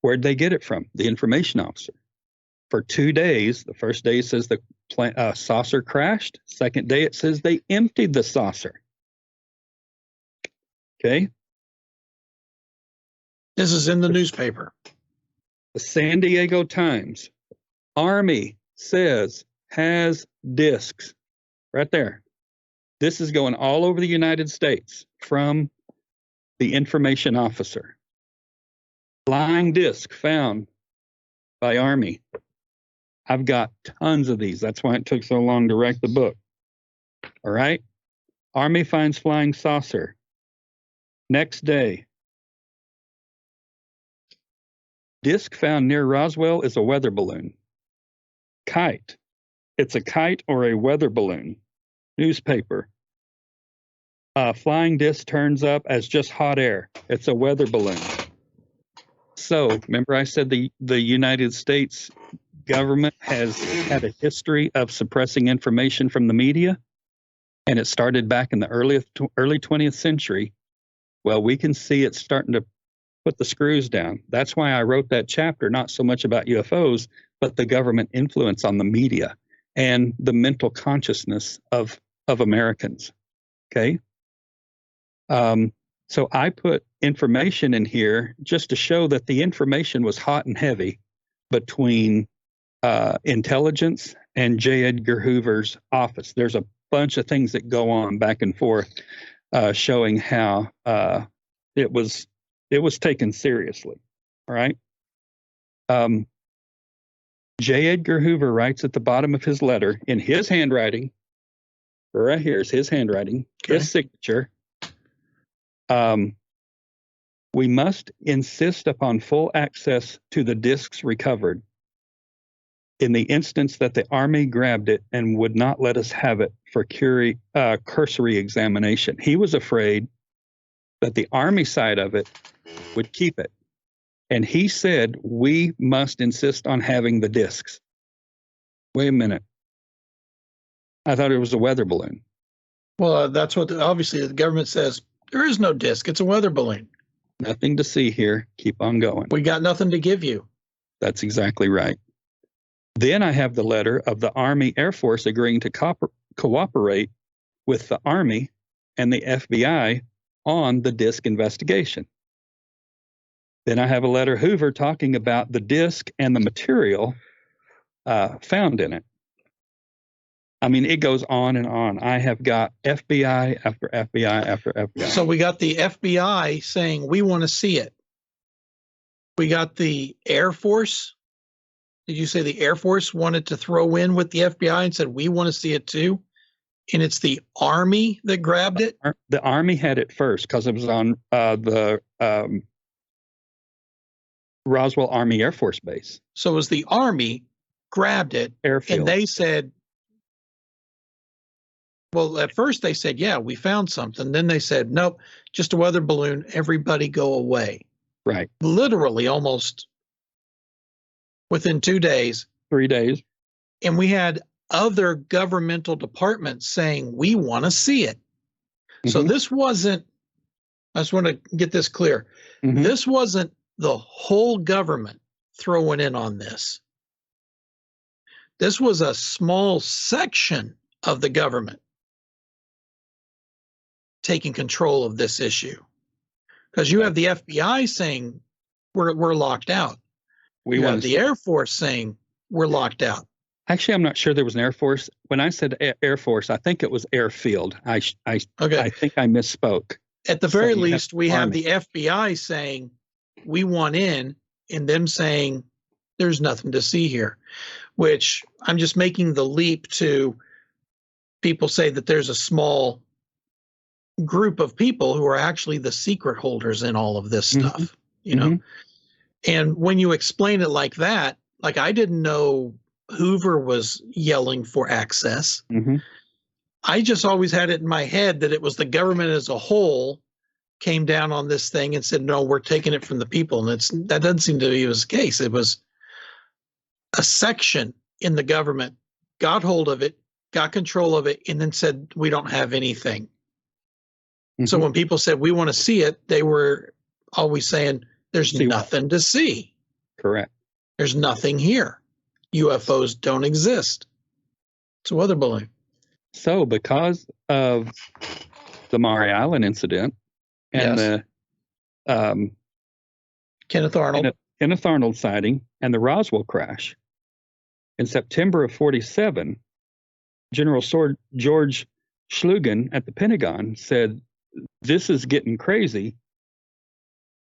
Where'd they get it from? The information officer. For 2 days, the first day it says the saucer crashed. Second day it says they emptied the saucer. Okay. This is in the newspaper. The San Diego Times. Army says has discs. Right there. This is going all over the United States from the information officer. Flying disc found by Army. I've got tons of these. That's why it took so long to write the book. All right. Army finds flying saucer. Next day. Disc found near Roswell is a weather balloon. Kite. It's a kite or a weather balloon. Newspaper. Flying disc turns up as just hot air. It's a weather balloon. So, remember I said the United States government has had a history of suppressing information from the media, and it started back in the early 20th century. Well, we can see it's starting to put the screws down. That's why I wrote that chapter, not so much about UFOs, but the government influence on the media and the mental consciousness of Americans. Okay. So I put information in here just to show that the information was hot and heavy between intelligence and J. Edgar Hoover's office. There's a bunch of things that go on back and forth, showing how it was taken seriously. All right. J. Edgar Hoover writes at the bottom of his letter in his handwriting. Right here is his handwriting, his signature. We must insist upon full access to the discs recovered. In the instance that the Army grabbed it and would not let us have it for cursory examination. He was afraid that the Army side of it would keep it. And he said, we must insist on having the discs. Wait a minute. I thought it was a weather balloon. Well, that's what obviously the government says. There is no disc. It's a weather balloon. Nothing to see here. Keep on going. We got nothing to give you. That's exactly right. Then I have the letter of the Army Air Force agreeing to cooperate with the Army and the FBI on the disc investigation. Then I have a letter Hoover talking about the disc and the material found in it. I mean, it goes on and on. I have got FBI after FBI after FBI. So we got the FBI saying, we want to see it. We got the Air Force. Did you say the Air Force wanted to throw in with the FBI and said, we want to see it too? And it's the Army that grabbed it? The Army had it first because it was on the Roswell Army Air Force Base. So it was the Army grabbed it, Airfield. And they said, well, at first they said, yeah, we found something. Then they said, nope, just a weather balloon. Everybody go away. Right. Literally almost within 2 days. 3 days. And we had other governmental departments saying, we want to see it. Mm-hmm. So this wasn't, I just want to get this clear. Mm-hmm. This wasn't the whole government throwing in on this. This was a small section of the government taking control of this issue, because you have the FBI saying we're locked out. You have the Air Force saying we're locked out. Actually, I'm not sure there was an Air Force. When I said Air Force, I think it was airfield. I think I misspoke. At the very least, we have the FBI saying we want in, and them saying there's nothing to see here, which I'm just making the leap to people say that there's a small group of people who are actually the secret holders in all of this stuff, you know? And when you explain it like that, like I didn't know Hoover was yelling for access. I just always had it in my head that it was the government as a whole came down on this thing and said, no, we're taking it from the people. And that doesn't seem to be the case. It was a section in the government got hold of it, got control of it, and then said, we don't have anything. So when people said, we want to see it, they were always saying, there's nothing to see. Correct. There's nothing here. UFOs don't exist. It's a weather balloon. So because of the Maury Island incident and the Kenneth Arnold sighting and the Roswell crash, in September of 1947, General George Schlugen at the Pentagon said, this is getting crazy.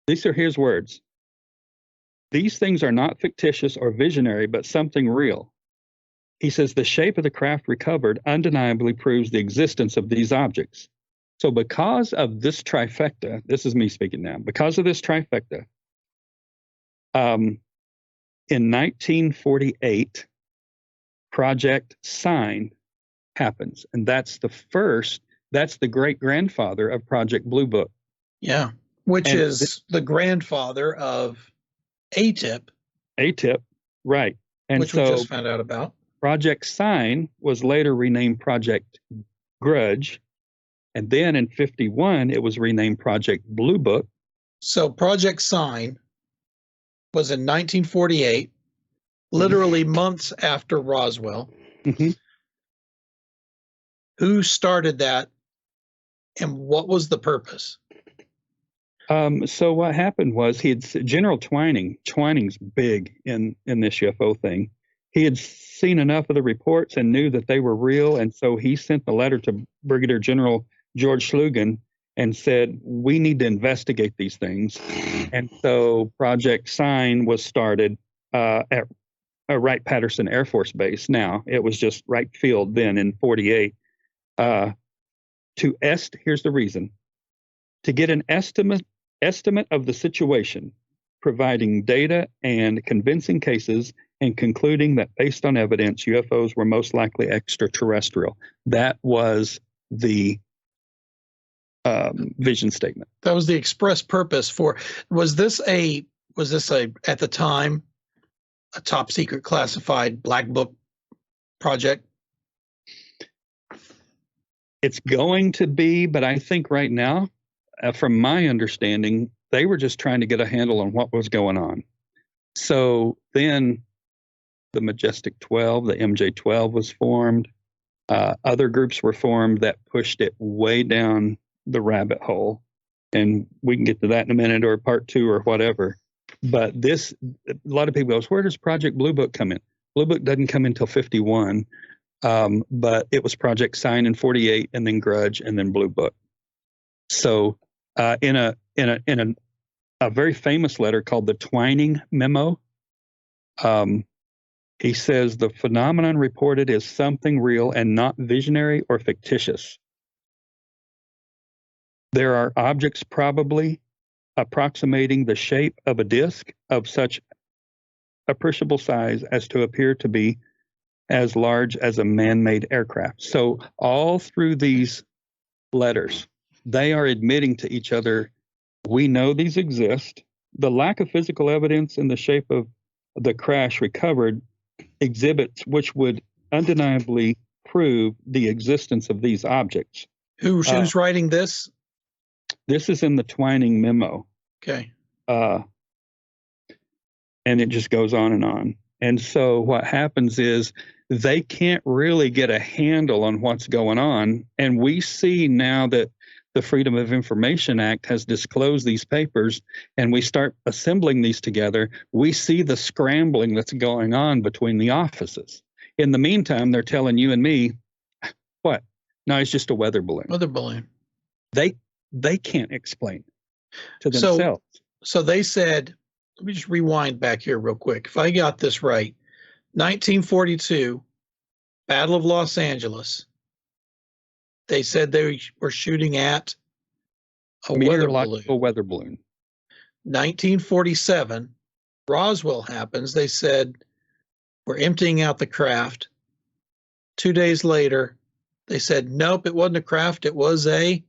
These are his words. These things are not fictitious or visionary, but something real. He says the shape of the craft recovered undeniably proves the existence of these objects. So because of this trifecta, this is me speaking now, because of this trifecta, in 1948, Project Sign happens. And that's the great grandfather of Project Blue Book. Yeah. Which And is the grandfather of ATIP. ATIP, right. And which so we just found out about. Project Sign was later renamed Project Grudge. And then in 51, it was renamed Project Blue Book. So Project Sign was in 1948, literally months after Roswell. Mm-hmm. Who started that, and what was the purpose? So what happened was General Twining's big in this UFO thing. He had seen enough of the reports and knew that they were real, and so he sent the letter to Brigadier General George Schlugen and said, we need to investigate these things. And so Project Sign was started at Wright-Patterson Air Force Base. Now, it was just Wright Field then in 48. Here's the reason. To get an estimate of the situation, providing data and convincing cases, and concluding that based on evidence, UFOs were most likely extraterrestrial. That was the vision statement. That was the express purpose for. Was this a at the time a top secret classified black book project? It's going to be, but I think right now, from my understanding, they were just trying to get a handle on what was going on. So then the Majestic 12, the MJ-12 was formed. Other groups were formed that pushed it way down the rabbit hole. And we can get to that in a minute, or part 2 or whatever. But a lot of people go, where does Project Blue Book come in? Blue Book doesn't come in until 51. But it was Project Sign in 48, and then Grudge, and then Blue Book. So in a very famous letter called the Twining Memo, he says the phenomenon reported is something real and not visionary or fictitious. There are objects probably approximating the shape of a disk of such appreciable size as to appear to be as large as a man-made aircraft. So all through these letters, they are admitting to each other, we know these exist. The lack of physical evidence in the shape of the crash recovered exhibits which would undeniably prove the existence of these objects. Who's writing this? This is in the Twining Memo. Okay. And it just goes on and on. And so what happens is they can't really get a handle on what's going on. And we see now that the Freedom of Information Act has disclosed these papers, and we start assembling these together. We see the scrambling that's going on between the offices. In the meantime, they're telling you and me, what? No, it's just a weather balloon. Weather balloon. They can't explain to themselves. So they said, let me just rewind back here real quick. If I got this right, 1942, Battle of Los Angeles. They said they were shooting at a meteorological weather balloon. 1947, Roswell happens. They said, we're emptying out the craft. 2 days later, they said, nope, it wasn't a craft. It was a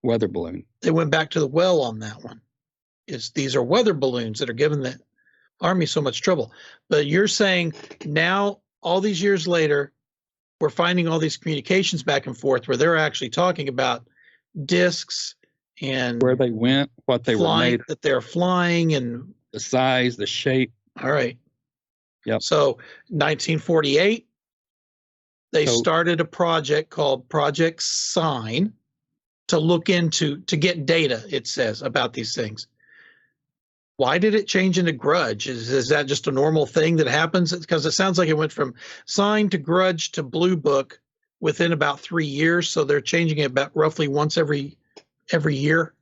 weather balloon. They went back to the well on that one. These are weather balloons that are giving the Army so much trouble. But you're saying now, all these years later, we're finding all these communications back and forth where they're actually talking about discs and where they went, what they were made, that they're flying, and the size, the shape. All right. Yep. So 1948, they started a project called Project Sign to get data, it says, about these things. Why did it change into Grudge? Is that just a normal thing that happens? Because it sounds like it went from Sign to Grudge to Blue Book within about 3 years. So they're changing it about roughly once every year.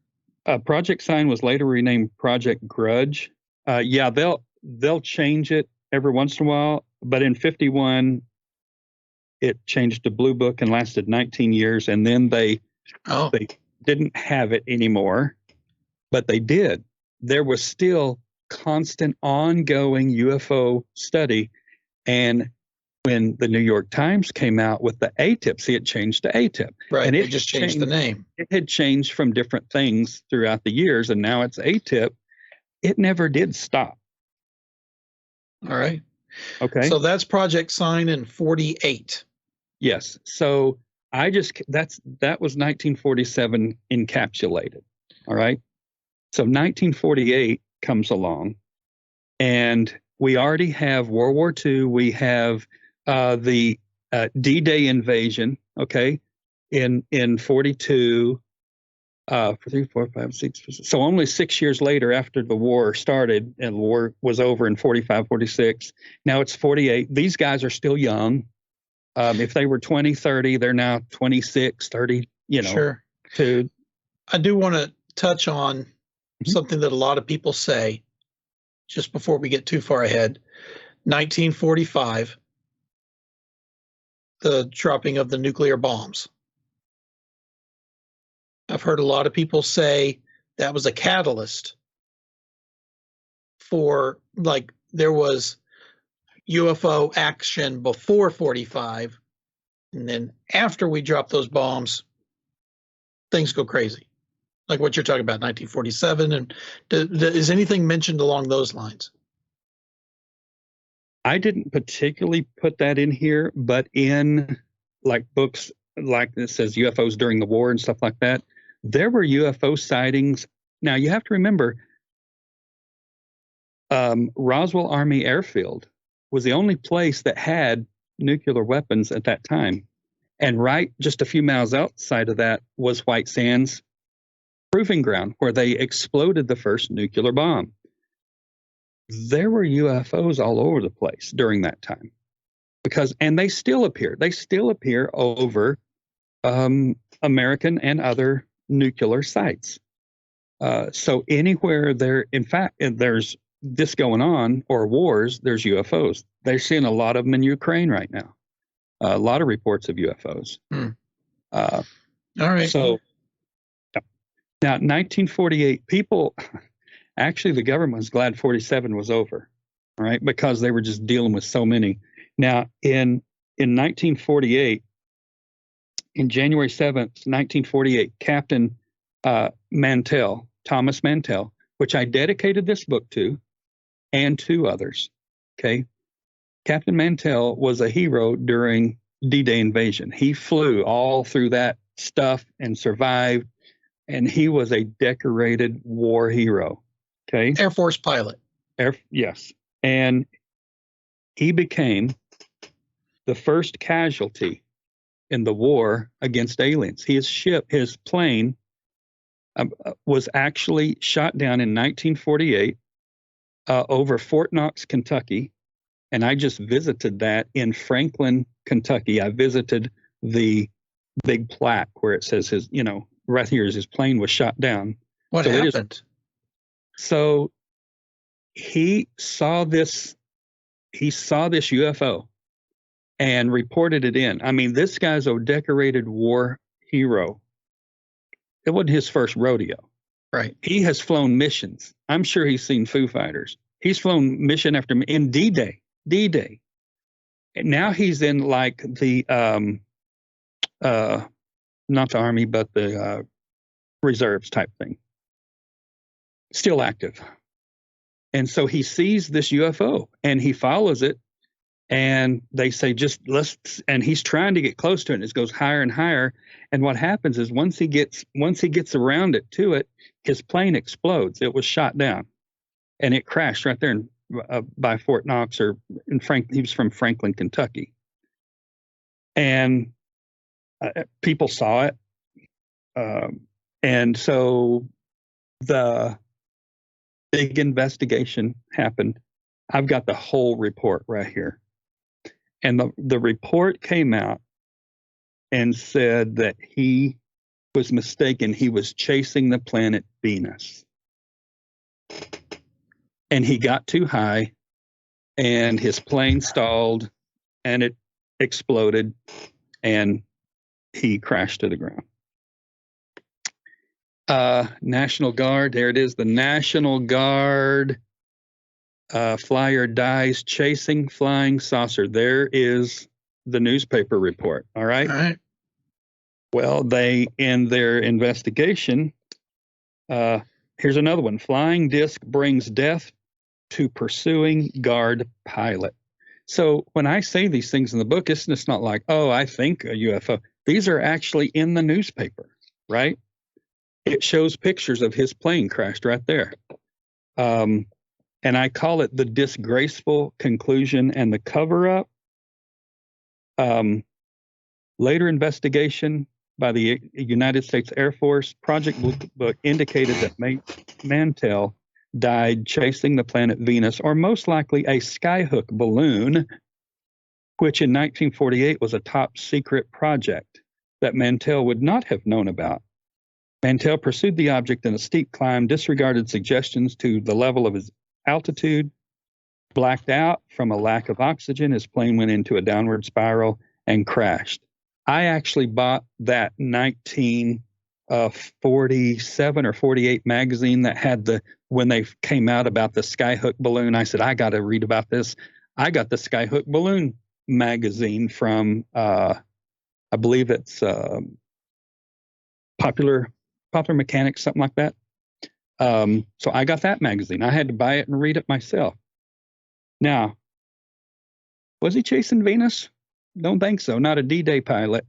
Project Sign was later renamed Project Grudge. Yeah, they'll change it every once in a while. But in 51, it changed to Blue Book and lasted 19 years. And then they didn't have it anymore, but they did. There was still constant ongoing UFO study, and when the New York Times came out with the ATIP. See, it changed to ATIP. Right. And They just changed the name. It had changed from different things throughout the years, and now it's ATIP. It never did stop. All right. Okay. So that's Project Sign in 48. Yes. So that was 1947 encapsulated. All right. So 1948 comes along, and we already have World War II. We have the D-Day invasion. Okay, in 42. 3, 4, 5, 6. So only 6 years later, after the war started and the war was over in 45, 46. Now it's 48. These guys are still young. If they were 20, 30, they're now 26, 30. Sure. I do want to touch on something that a lot of people say just before we get too far ahead. 1945, the dropping of the nuclear bombs. I've heard a lot of people say that was a catalyst for, like, there was UFO action before 45, and then after we dropped those bombs, things go crazy. Like what you're talking about, 1947. And is anything mentioned along those lines? I didn't particularly put that in here, but in like books like this says UFOs during the war and stuff like that, there were UFO sightings. Now you have to remember, Roswell Army Airfield was the only place that had nuclear weapons at that time. And right just a few miles outside of that was White Sands Proving Ground, where they exploded the first nuclear bomb. There were UFOs all over the place during that time, and they still appear. They still appear over American and other nuclear sites. So anywhere there, in fact, there's this going on or wars, there's UFOs. They're seeing a lot of them in Ukraine right now. A lot of reports of UFOs. All right. So now, 1948, people, actually, the government was glad 47 was over, all right, because they were just dealing with so many. Now, in 1948, in January 7th, 1948, Captain Mantell, Thomas Mantell, which I dedicated this book to, and two others, okay? Captain Mantell was a hero during D-Day invasion. He flew all through that stuff and survived, and he was a decorated war hero, okay? Air Force pilot. Yes. And he became the first casualty in the war against aliens. His plane was actually shot down in 1948 over Fort Knox, Kentucky. And I just visited that in Franklin, Kentucky. I visited the big plaque where it says right here is his plane was shot down. What happened? So he saw this UFO and reported it in. I mean, this guy's a decorated war hero. It wasn't his first rodeo. Right. He has flown missions. I'm sure he's seen Foo Fighters. He's flown mission after in D-Day. And now he's in like the not the Army, but the reserves type thing. Still active. And so he sees this UFO and he follows it, and they say, and he's trying to get close to it, and it goes higher and higher. And what happens is once he gets around it to it, his plane explodes. It was shot down and it crashed right there by Fort Knox, or he was from Franklin, Kentucky. And people saw it. And so the big investigation happened. I've got the whole report right here. And the report came out and said that he was mistaken. He was chasing the planet Venus. And he got too high, and his plane stalled, and it exploded, and he crashed to the ground. National Guard, there it is, the National Guard Flyer dies chasing flying saucer. There is the newspaper report. All right. All right. Well, they, in their investigation, here's another one. Flying disc brings death to pursuing guard pilot. So when I say these things in the book, it's not like, oh, I think a UFO. These are actually in the newspaper, right? It shows pictures of his plane crashed right there. And I call it the disgraceful conclusion and the cover-up. Later investigation by the United States Air Force, Project Blue Book indicated that Mantell died chasing the planet Venus, or most likely a skyhook balloon, which in 1948 was a top secret project that Mantell would not have known about. Mantell pursued the object in a steep climb, disregarded suggestions to the level of his altitude, blacked out from a lack of oxygen. His plane went into a downward spiral and crashed. I actually bought that 1947 or 48 magazine that had when they came out about the skyhook balloon. I said, I got to read about this. I got the skyhook balloon magazine from, I believe it's Popular Mechanics, something like that. So I got that magazine. I had to buy it and read it myself. Now, was he chasing Venus? Don't think so. Not a D-Day pilot.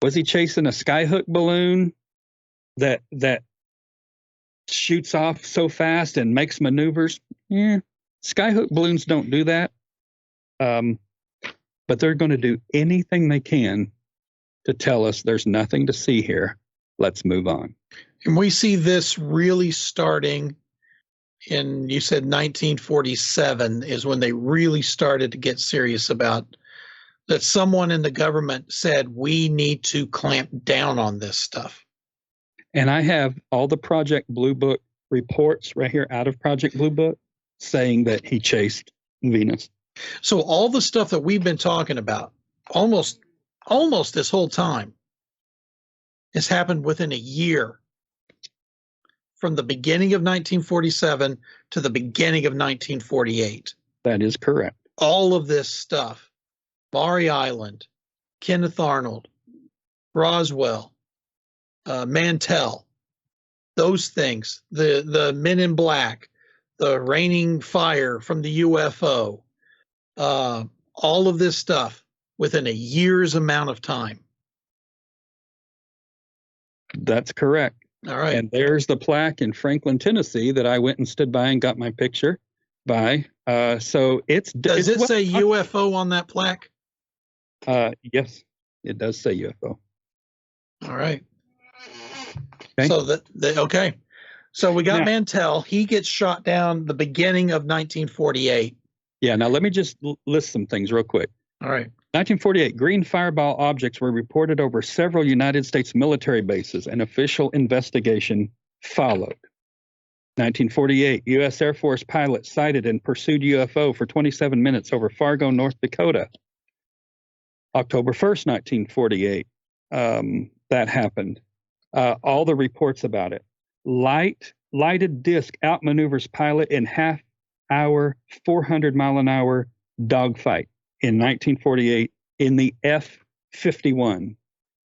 Was he chasing a skyhook balloon that shoots off so fast and makes maneuvers? Yeah, skyhook balloons don't do that. But they're going to do anything they can to tell us there's nothing to see here. Let's move on. And we see this really starting in, you said 1947 is when they really started to get serious about that. Someone in the government said, we need to clamp down on this stuff. And I have all the Project Blue Book reports right here out of Project Blue Book saying that he chased Venus. So all the stuff that we've been talking about almost this whole time has happened within a year, from the beginning of 1947 to the beginning of 1948. That is correct. All of this stuff, Maury Island, Kenneth Arnold, Roswell, Mantell, those things, the Men in Black, the raining fire from the UFO, all of this stuff within a year's amount of time. That's correct. All right. And there's the plaque in Franklin, Tennessee that I went and stood by and got my picture by. So Does it say UFO on that plaque? Yes, it does say UFO. All right. Okay. So okay. So we got Now, Mantell. He gets shot down the beginning of 1948. Yeah. Now let me just list some things real quick. All right. 1948, green fireball objects were reported over several United States military bases. An official investigation followed. 1948, U.S. Air Force pilot sighted and pursued UFO for 27 minutes over Fargo, North Dakota. October 1st, 1948, that happened. All the reports about it. Lighted disc outmaneuvers pilot in half-hour, 400-mile-an-hour dogfight in 1948 in the F-51.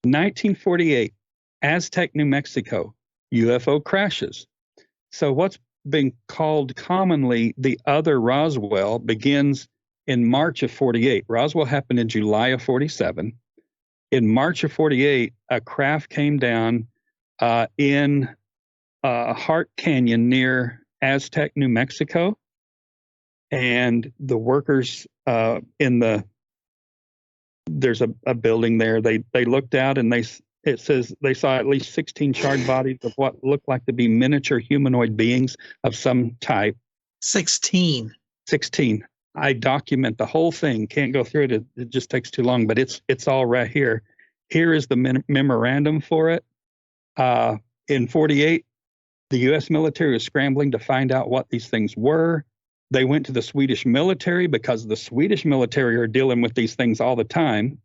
1948, Aztec, New Mexico, UFO crashes. So what's been called commonly the other Roswell begins in March of 48. Roswell happened in July of 47. In March of 48, a craft came down in Hart Canyon near Aztec, New Mexico. And the workers there's a building there. They looked out and it says they saw at least 16 charred bodies of what looked like to be miniature humanoid beings of some type. 16. I document the whole thing. Can't go through it. It just takes too long, but it's all right here. Here is the memorandum for it. In 48, the U.S. military was scrambling to find out what these things were. They went to the Swedish military because the Swedish military are dealing with these things all the time.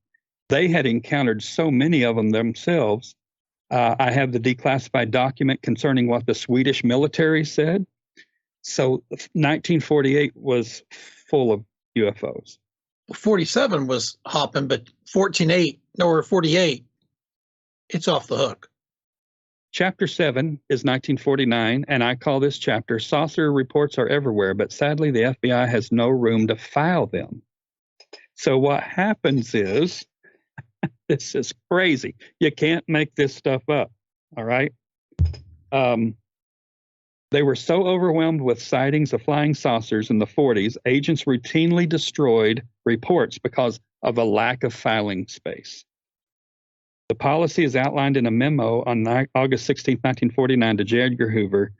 They had encountered so many of them themselves. I have the declassified document concerning what the Swedish military said. So 1948 was full of UFOs. 47 was hopping, but 48, it's off the hook. Chapter 7 is 1949, and I call this chapter Saucer Reports Are Everywhere, but sadly the FBI has no room to file them. So what happens is, this is crazy. You can't make this stuff up, all right? They were so overwhelmed with sightings of flying saucers in the 40s, agents routinely destroyed reports because of a lack of filing space. The policy is outlined in a memo on August 16, 1949 to J. Edgar Hoover,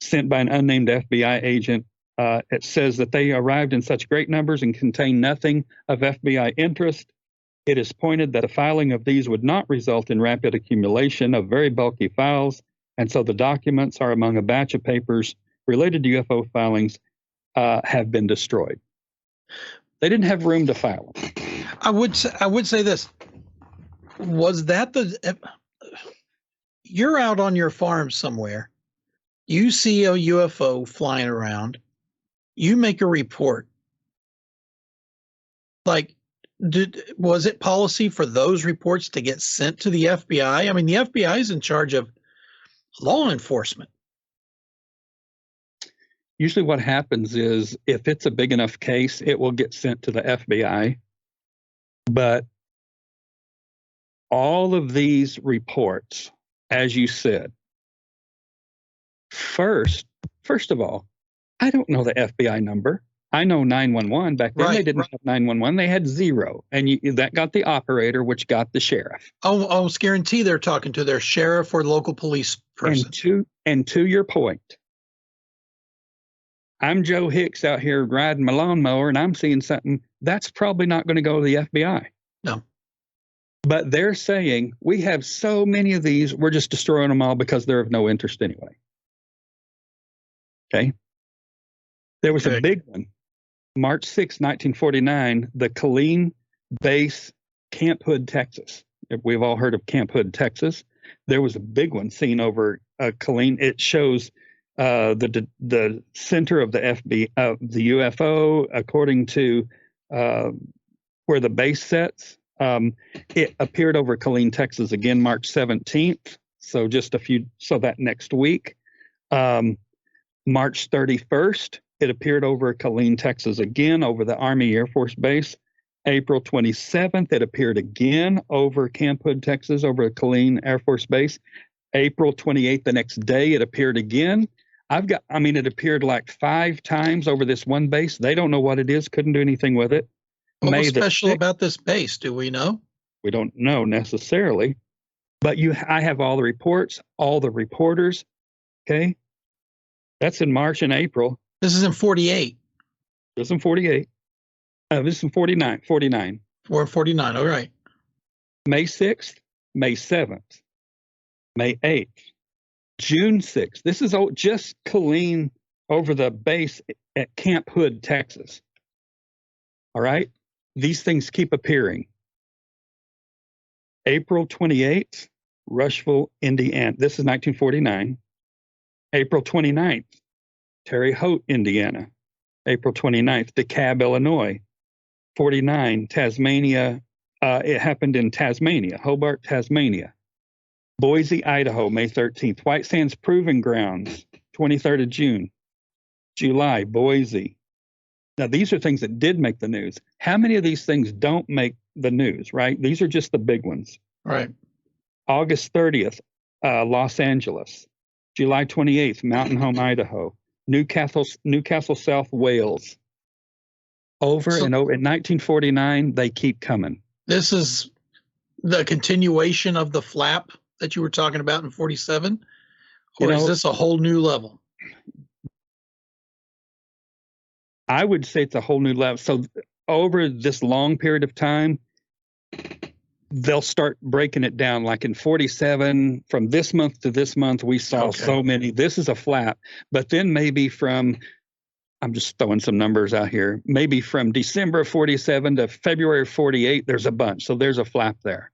sent by an unnamed FBI agent. It says that they arrived in such great numbers and contain nothing of FBI interest. It is pointed that a filing of these would not result in rapid accumulation of very bulky files, and so the documents are among a batch of papers related to UFO filings have been destroyed. They didn't have room to file them. I would say this. Was that you're out on your farm somewhere, you see a UFO flying around, you make a report. Like, was it policy for those reports to get sent to the FBI? I mean, the FBI is in charge of law enforcement. Usually what happens is if it's a big enough case, it will get sent to the FBI. But all of these reports, as you said, first of all, I don't know the FBI number. I know 911. Back then, they didn't have 911. They had 0. And that got the operator, which got the sheriff. Oh, I almost guarantee they're talking to their sheriff or local police person. And to your point, I'm Joe Hicks out here riding my lawnmower and I'm seeing something. That's probably not going to go to the FBI. No. But they're saying, we have so many of these, we're just destroying them all because they're of no interest anyway. Okay. There was a big one. March 6, 1949, the Killeen Base, Camp Hood, Texas. We've all heard of Camp Hood, Texas. There was a big one seen over Killeen. It shows the center of the the UFO according to where the base sets. It appeared over Killeen, Texas again, March 17th. So that next week. March 31st, it appeared over Killeen, Texas again, over the Army Air Force Base. April 27th, it appeared again over Camp Hood, Texas, over Killeen Air Force Base. April 28th, the next day, it appeared again. It appeared like 5 times over this one base. They don't know what it is, couldn't do anything with it. What was special about this base? Do we know? We don't know necessarily, but I have all the reports, all the reporters. Okay. That's in March and April. This is in 48. This is in 48. This is in 49. 49. Or 49. All right. May 6th, May 7th, May 8th, June 6th. This is just Killeen over the base at Camp Hood, Texas. All right. These things keep appearing. April 28th, Rushville, Indiana. This is 1949. April 29th, Terre Haute, Indiana. April 29th, DeKalb, Illinois. 49, Tasmania. It happened in Tasmania, Hobart, Tasmania. Boise, Idaho, May 13th. White Sands Proving Grounds, 23rd of June. July, Boise. Now, these are things that did make the news. How many of these things don't make the news, right? These are just the big ones. Right. August 30th, Los Angeles. July 28th, Mountain Home, Idaho. Newcastle, South Wales. Over and over. In 1949, they keep coming. This is the continuation of the flap that you were talking about in 47? Or is this a whole new level? I would say it's a whole new level. So over this long period of time, they'll start breaking it down. Like in 47, from this month to this month, we saw so many. This is a flap. But then maybe I'm just throwing some numbers out here, maybe from December of 47 to February of 48, there's a bunch. So there's a flap there.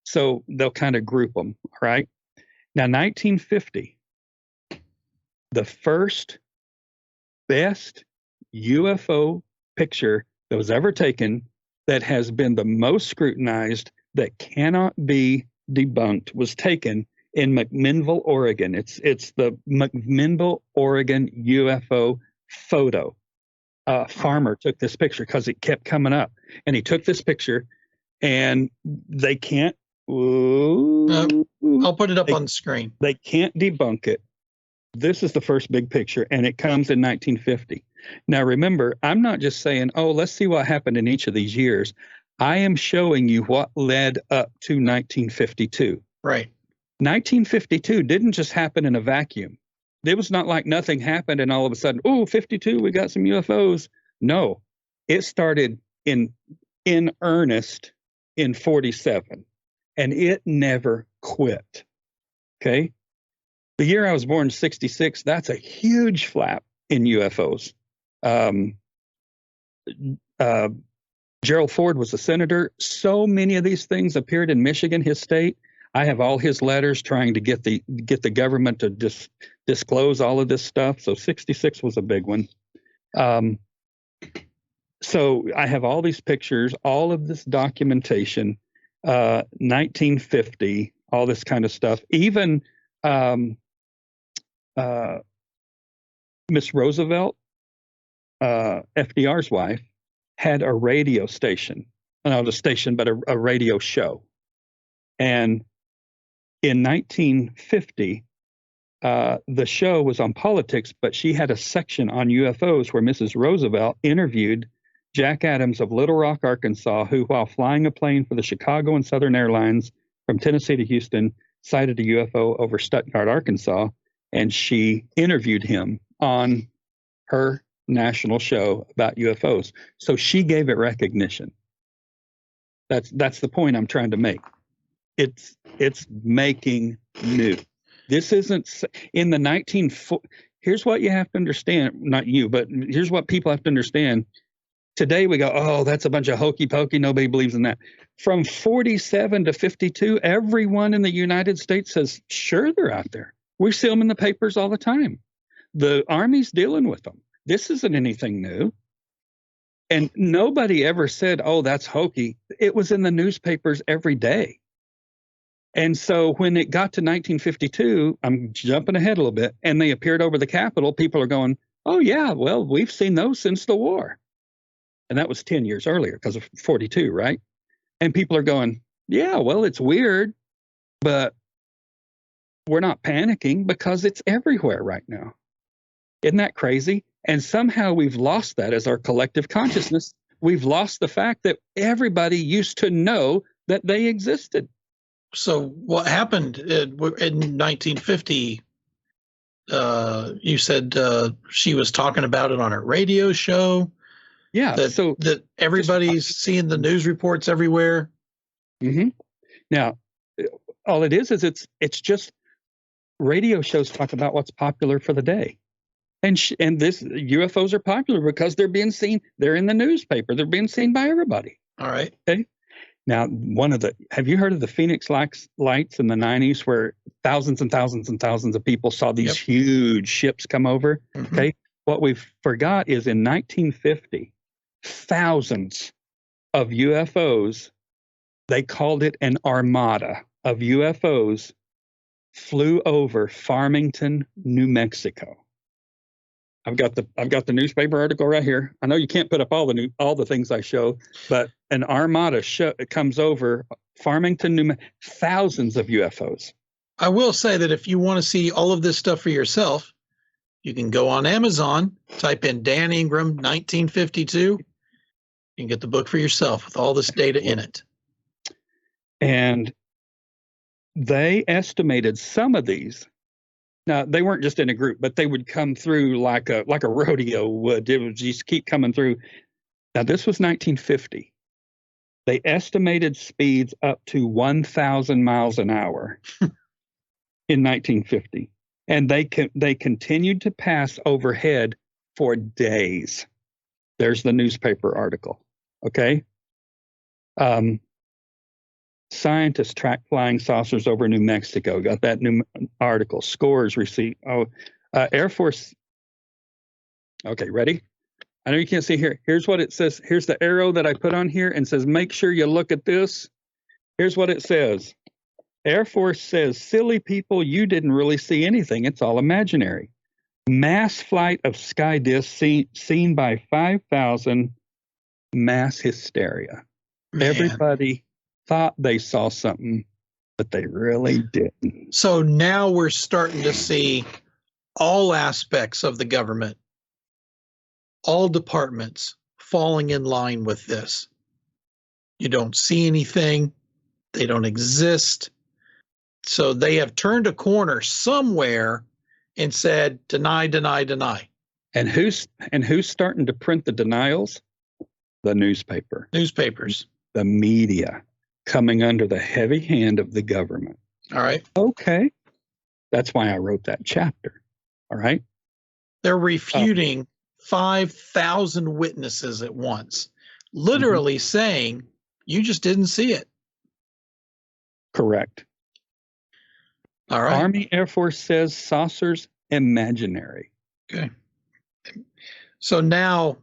So they'll kind of group them, right? Now, 1950, the first best UFO picture that was ever taken that has been the most scrutinized, that cannot be debunked, was taken in McMinnville, Oregon. It's the McMinnville, Oregon UFO photo. Farmer took this picture because it kept coming up, and he took this picture, and they can't. I'll put it up on the screen. They can't debunk it. This is the first big picture, and it comes in 1950. Now, remember, I'm not just saying, oh, let's see what happened in each of these years. I am showing you what led up to 1952. Right. 1952 didn't just happen in a vacuum. It was not like nothing happened and all of a sudden, oh, 52, we got some UFOs. No, it started in earnest in 47, and it never quit. Okay. The year I was born, 66, that's a huge flap in UFOs. Gerald Ford was a senator. So many of these things appeared in Michigan, his state. I have all his letters trying to get the government to disclose all of this stuff. So 66 was a big one. So I have all these pictures, all of this documentation, 1950, all this kind of stuff. Even Miss Roosevelt, FDR's wife, had a radio station, not a station, but a radio show. And in 1950, the show was on politics, but she had a section on UFOs where Mrs. Roosevelt interviewed Jack Adams of Little Rock, Arkansas, who, while flying a plane for the Chicago and Southern Airlines from Tennessee to Houston, sighted a UFO over Stuttgart, Arkansas, and she interviewed him on her national show about UFOs. So she gave it recognition. That's the point I'm trying to make. It's making new. This isn't in the 1940s. Here's what you have to understand, not you, but here's what people have to understand. Today we go, oh, that's a bunch of hokey pokey. Nobody believes in that. From 47 to 52, everyone in the United States says, sure, they're out there. We see them in the papers all the time. The Army's dealing with them. This isn't anything new. And nobody ever said, oh, that's hokey. It was in the newspapers every day. And so when it got to 1952, I'm jumping ahead a little bit, and they appeared over the Capitol, people are going, oh, yeah, well, we've seen those since the war. And that was 10 years earlier because of 42, right? And people are going, yeah, well, it's weird, but we're not panicking because it's everywhere right now. Isn't that crazy? And somehow we've lost that as our collective consciousness. We've lost the fact that everybody used to know that they existed. So what happened in 1950? You said she was talking about it on her radio show. Yeah, that everybody's seeing the news reports everywhere. Mm-hmm. Now, all it is it's just radio shows talk about what's popular for the day, and this UFOs are popular because they're being seen. They're in the newspaper. They're being seen by everybody. All right. Okay. Now, have you heard of the Phoenix lights in the 90s where thousands and thousands and thousands of people saw these huge ships come over? Mm-hmm. Okay. What we forgot is in 1950, thousands of UFOs, they called it an armada of UFOs, flew over Farmington, New Mexico. I've got the newspaper article right here. I know you can't put up all the things I show, but an armada comes over Farmington, New Mexico, thousands of UFOs. I will say that if you want to see all of this stuff for yourself, you can go on Amazon, type in Dan Ingram 1952. You can get the book for yourself with all this data in it. And they estimated some of these. Now, they weren't just in a group, but they would come through like a rodeo would. It would just keep coming through. Now, this was 1950. They estimated speeds up to 1,000 miles an hour in 1950. And they continued to pass overhead for days. There's the newspaper article. Okay. Scientists track flying saucers over New Mexico. Got that new article. Scores receipt. Air Force. Okay, ready? I know you can't see here. Here's what it says. Here's the arrow that I put on here and says, make sure you look at this. Here's what it says. Air Force says, silly people, you didn't really see anything. It's all imaginary. Mass flight of sky discs seen by 5,000, mass hysteria. Man. Everybody thought they saw something, but they really didn't. So now we're starting to see all aspects of the government, all departments falling in line with this. You don't see anything. They don't exist. So they have turned a corner somewhere and said, deny, deny, deny. And who's starting to print the denials? The Newspapers. The media, coming under the heavy hand of the government. All right. Okay. That's why I wrote that chapter. All right. They're refuting 5,000 witnesses at once, literally saying, you just didn't see it. Correct. All right. Army Air Force says saucers imaginary. Okay. So now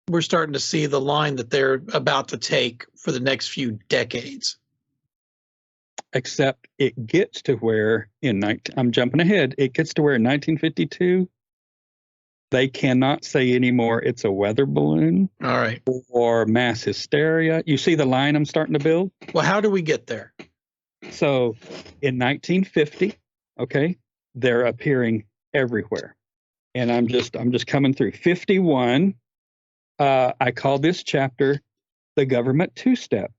we're starting to see the line that they're about to take for the next few decades. Except it gets to where I'm jumping ahead. It gets to where in 1952, they cannot say anymore it's a weather balloon. All right. Or mass hysteria. You see the line I'm starting to build? Well, how do we get there? So in 1950, okay, they're appearing everywhere. And I'm just coming through 51. I call this chapter the government two-step.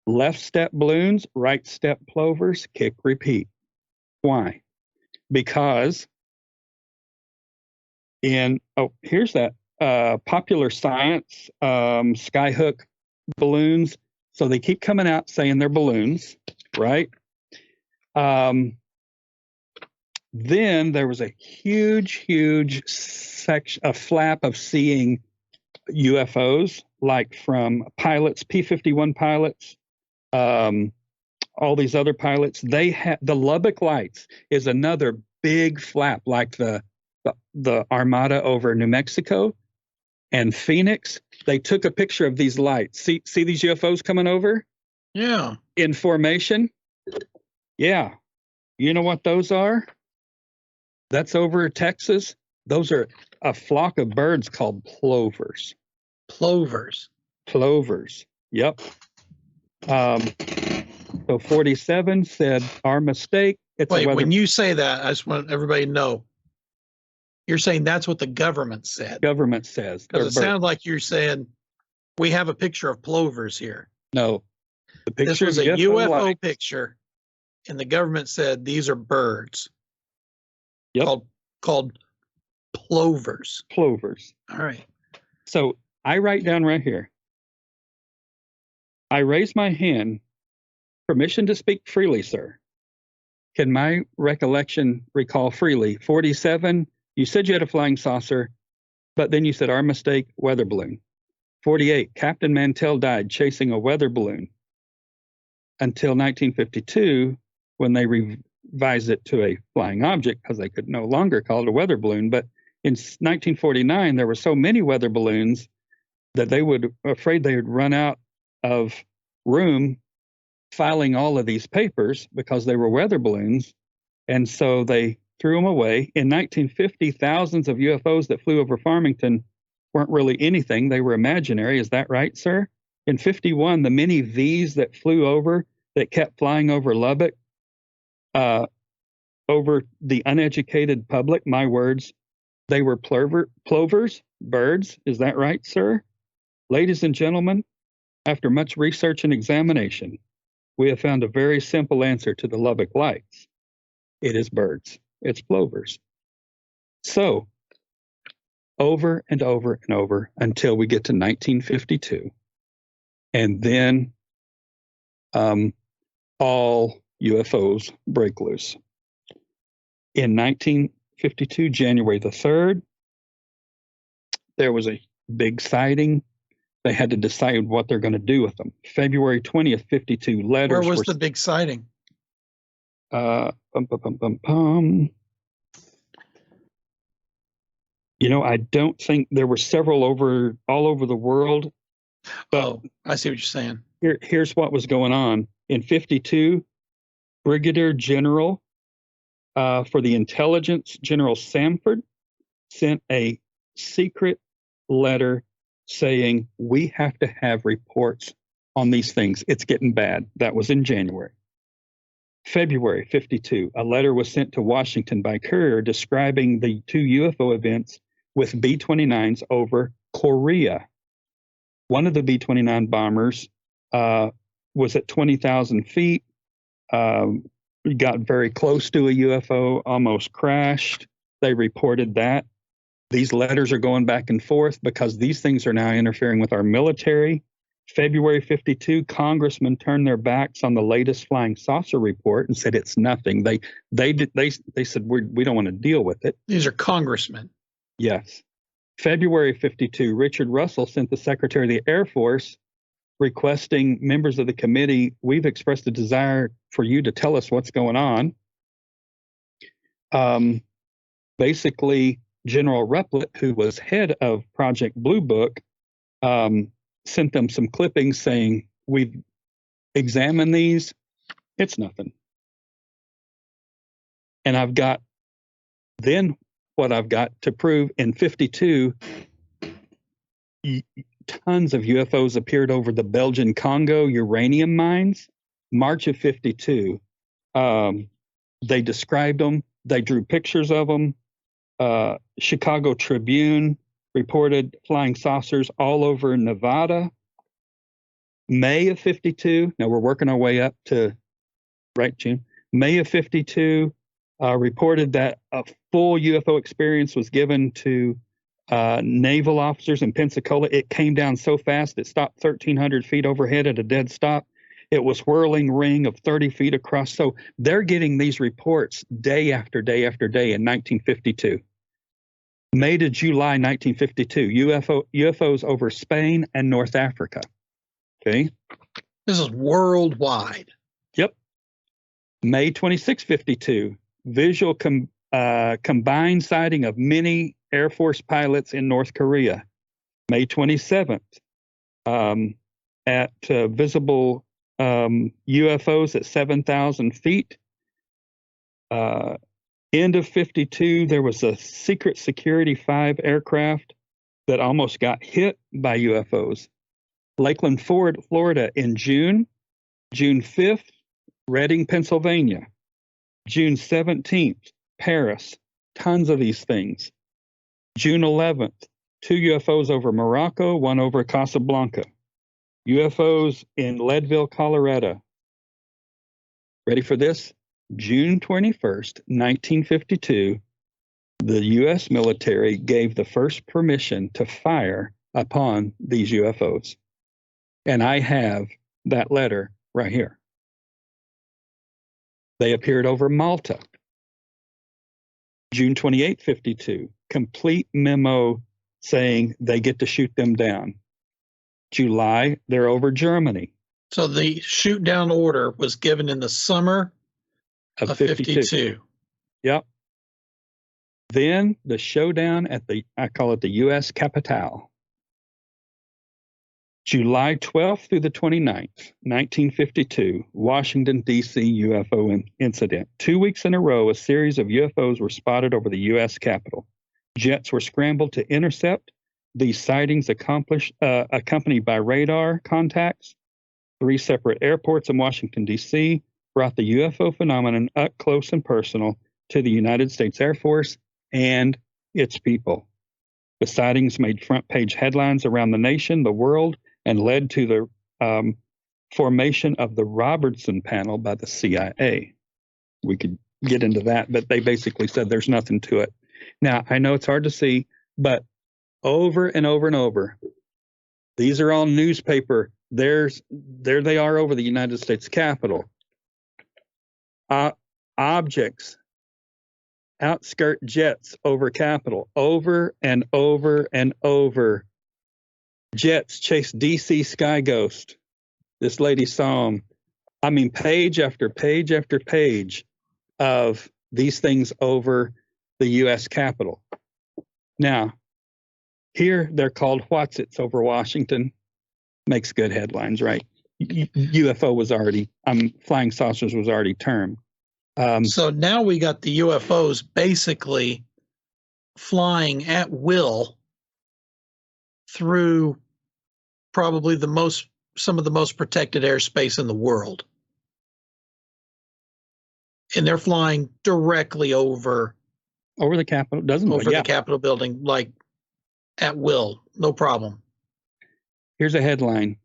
Left step balloons, right step plovers, kick, repeat. Why? Because here's that popular science skyhook balloons. So they keep coming out saying they're balloons, right? Then there was a huge section, a flap of seeing UFOs, like from pilots, P-51 pilots, all these other pilots. They had the Lubbock Lights is another big flap, like the Armada over New Mexico and Phoenix. They took a picture of these lights. See these UFOs coming over? Yeah. In formation? Yeah. You know what those are? That's over Texas. Those are a flock of birds called plovers. Plovers. Yep. So 47 said our mistake. Wait, when you say that, I just want everybody to know. You're saying that's what the government said. Government says. Because it sounds like you're saying we have a picture of plovers here. No. The picture this was a UFO lights. picture, and the government said these are birds. Yep. Called plovers. Plovers. All right. So I write down right here. I raise my hand. Permission to speak freely, sir. Can my recollection recall freely? 47, you said you had a flying saucer, but then you said our mistake, weather balloon. 48, Captain Mantell died chasing a weather balloon until 1952 when they revised it to a flying object because they could no longer call it a weather balloon. But in 1949, there were so many weather balloons that they would afraid they would run out of room filing all of these papers because they were weather balloons. And so they threw them away. In 1950, thousands of UFOs that flew over Farmington weren't really anything. They were imaginary. Is that right, sir? In 51, the many Vs that flew over, that kept flying over Lubbock, over the uneducated public, my words, they were plovers, birds. Is that right, sir? Ladies and gentlemen, after much research and examination, we have found a very simple answer to the Lubbock Lights. It is birds. It's plovers. So, over and over and over until we get to 1952. And then all UFOs break loose. In 1952, January the 3rd, there was a big sighting. They had to decide what they're going to do with them. February 20th, 52 letters. Where was the big sighting? I don't think there were several all over the world. But I see what you're saying. Here's what was going on. In 52, Brigadier General for the Intelligence, General Sanford, sent a secret letter saying, we have to have reports on these things. It's getting bad. That was in January. February 52, a letter was sent to Washington by courier describing the 2 UFO events with B-29s over Korea. One of the B-29 bombers was at 20,000 feet, got very close to a UFO, almost crashed. They reported that. These letters are going back and forth because these things are now interfering with our military. February 52, congressmen turned their backs on the latest flying saucer report and said it's nothing. They said we don't want to deal with it. These are congressmen. Yes. February 52, Richard Russell sent the Secretary of the Air Force requesting members of the committee, we've expressed a desire for you to tell us what's going on. Basically, General Ruppelt, who was head of Project Blue Book, sent them some clippings saying, we've examined these, it's nothing. And I've got then what I've got to prove in 52, tons of UFOs appeared over the Belgian Congo uranium mines. March of 52, they described them. They drew pictures of them. Chicago Tribune reported flying saucers all over Nevada. May of 52, now we're working our way up to, right, June? May of 52, reported that a full UFO experience was given to naval officers in Pensacola. It came down so fast, it stopped 1,300 feet overhead at a dead stop. It was whirling ring of 30 feet across. So they're getting these reports day after day after day in 1952. May to July 1952, UFOs over Spain and North Africa. Okay. This is worldwide. Yep. May 26, 52, visual combined sighting of many Air Force pilots in North Korea. May 27th, at visible UFOs at 7,000 feet. End of 52, there was a secret security 5 aircraft that almost got hit by UFOs. Lakeland, Florida in June. June 5th, Reading, Pennsylvania. June 17th, Paris. Tons of these things. June 11th, 2 UFOs over Morocco, 1 over Casablanca. UFOs in Leadville, Colorado. Ready for this? June 21st, 1952, the U.S. military gave the first permission to fire upon these UFOs. And I have that letter right here. They appeared over Malta. June 28, 52, complete memo saying they get to shoot them down. July, they're over Germany. So the shoot down order was given in the summer of 52. Yep. Then the showdown at I call it the US Capitol. July 12th through the 29th, 1952, Washington, D.C. UFO incident. 2 weeks in a row, a series of UFOs were spotted over the U.S. Capitol. Jets were scrambled to intercept. These sightings accompanied by radar contacts. 3 separate airports in Washington, D.C. brought the UFO phenomenon up close and personal to the United States Air Force and its people. The sightings made front-page headlines around the nation, the world, and led to the formation of the Robertson panel by the CIA. We could get into that, but they basically said there's nothing to it. Now, I know it's hard to see, but over and over and over, these are all newspaper. There they are over the United States Capitol. Objects, outskirt jets over Capitol, over and over and over. Jets chase DC Sky Ghost. This lady saw them. I mean, page after page after page of these things over the U.S. Capitol. Now, here they're called Whatsits over Washington. Makes good headlines, right? UFO was already, flying saucers was already termed. So now we got the UFOs basically flying at will through probably some of the most protected airspace in the world. And they're flying directly over the Capitol, the Capitol building, like at will, no problem. Here's a headline.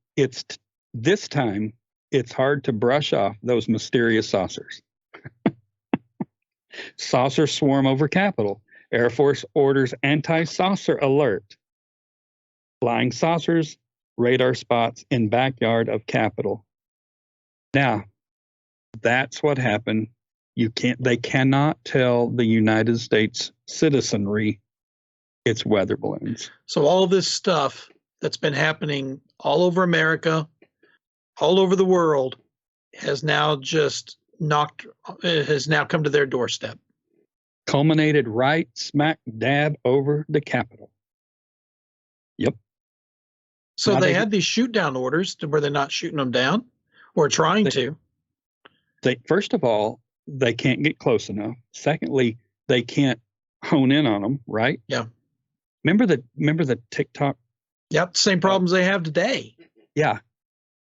This time, it's hard to brush off those mysterious saucers. Saucer swarm over Capitol. Air Force orders anti-saucer alert. Flying saucers, radar spots in backyard of Capitol. Now, that's what happened. They cannot tell the United States citizenry it's weather balloons. So all this stuff that's been happening all over America, all over the world, has now come to their doorstep. Culminated right smack dab over the Capitol. Yep. So now they had these shoot down orders. Were they not shooting them down or trying to? First of all, they can't get close enough. Secondly, they can't hone in on them, right? Yeah. Remember the TikTok? Yep, same problems they have today. Yeah.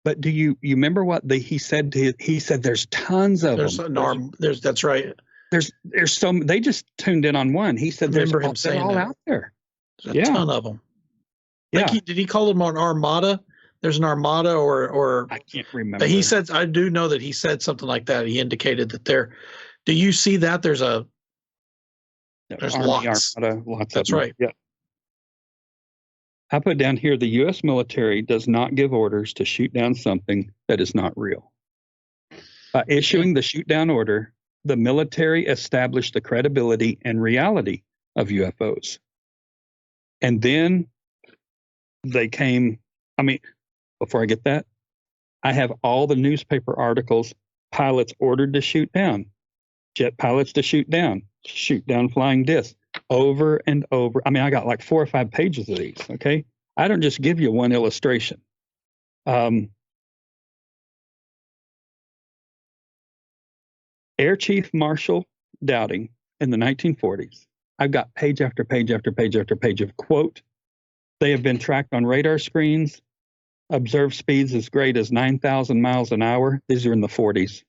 But do you remember what he said? He said there's tons of them. That's right. There's so they just tuned in on one. He said they're all out there. There's a ton of them. Yeah. Did he call them an armada? There's an armada or I can't remember. But he said, I do know that he said something like that. He indicated that do you see that? There's lots. Armada, lots. That's right. Yeah. I put down here, the U.S. military does not give orders to shoot down something that is not real. By issuing the shoot down order, the military established the credibility and reality of UFOs. And then they came, before I get that, I have all the newspaper articles, pilots ordered to shoot down, jet pilots to shoot down flying discs, over and over. I got like 4 or 5 pages of these, okay? I don't just give you one illustration. Air Chief Marshal Dowding in the 1940s, I've got page after page after page after page of quote. They have been tracked on radar screens, observed speeds as great as 9,000 miles an hour. These are in the 40s.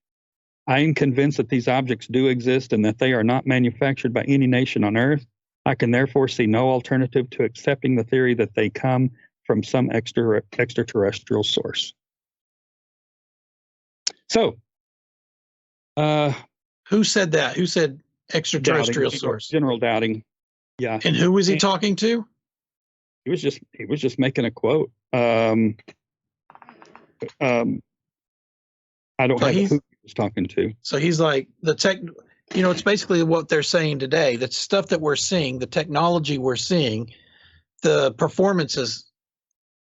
I am convinced that these objects do exist and that they are not manufactured by any nation on Earth. I can therefore see no alternative to accepting the theory that they come from some extraterrestrial source. So, who said that? Who said extraterrestrial Dowding, source? General Dowding. Yeah. And who was he talking to? He was just making a quote. I don't have who he was talking to. So he's like it's basically what they're saying today. The stuff that we're seeing, the technology we're seeing, the performances,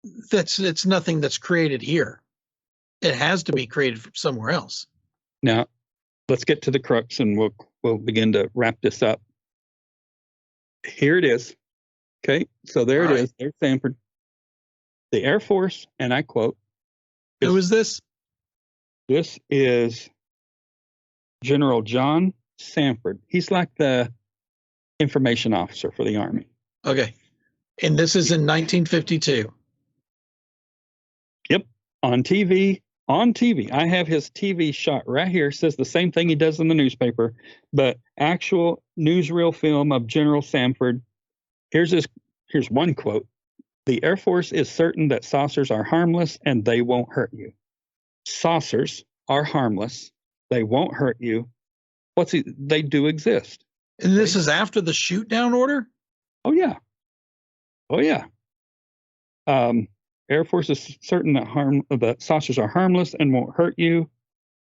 it's nothing that's created here. It has to be created from somewhere else. Now, let's get to the crux and we'll begin to wrap this up. Here it is. Okay, so there it is. There's Sanford. The Air Force, and I quote. Who is this? This is General John Sanford. He's like the information officer for the Army. Okay. And this is in 1952. Yep. On TV. I have his TV shot right here. It says the same thing he does in the newspaper, but actual newsreel film of General Sanford. Here's one quote. The Air Force is certain that saucers are harmless and they won't hurt you. Saucers are harmless. They won't hurt you. They do exist. And this is after the shoot down order? Oh, yeah. Air Force is certain that saucers are harmless and won't hurt you.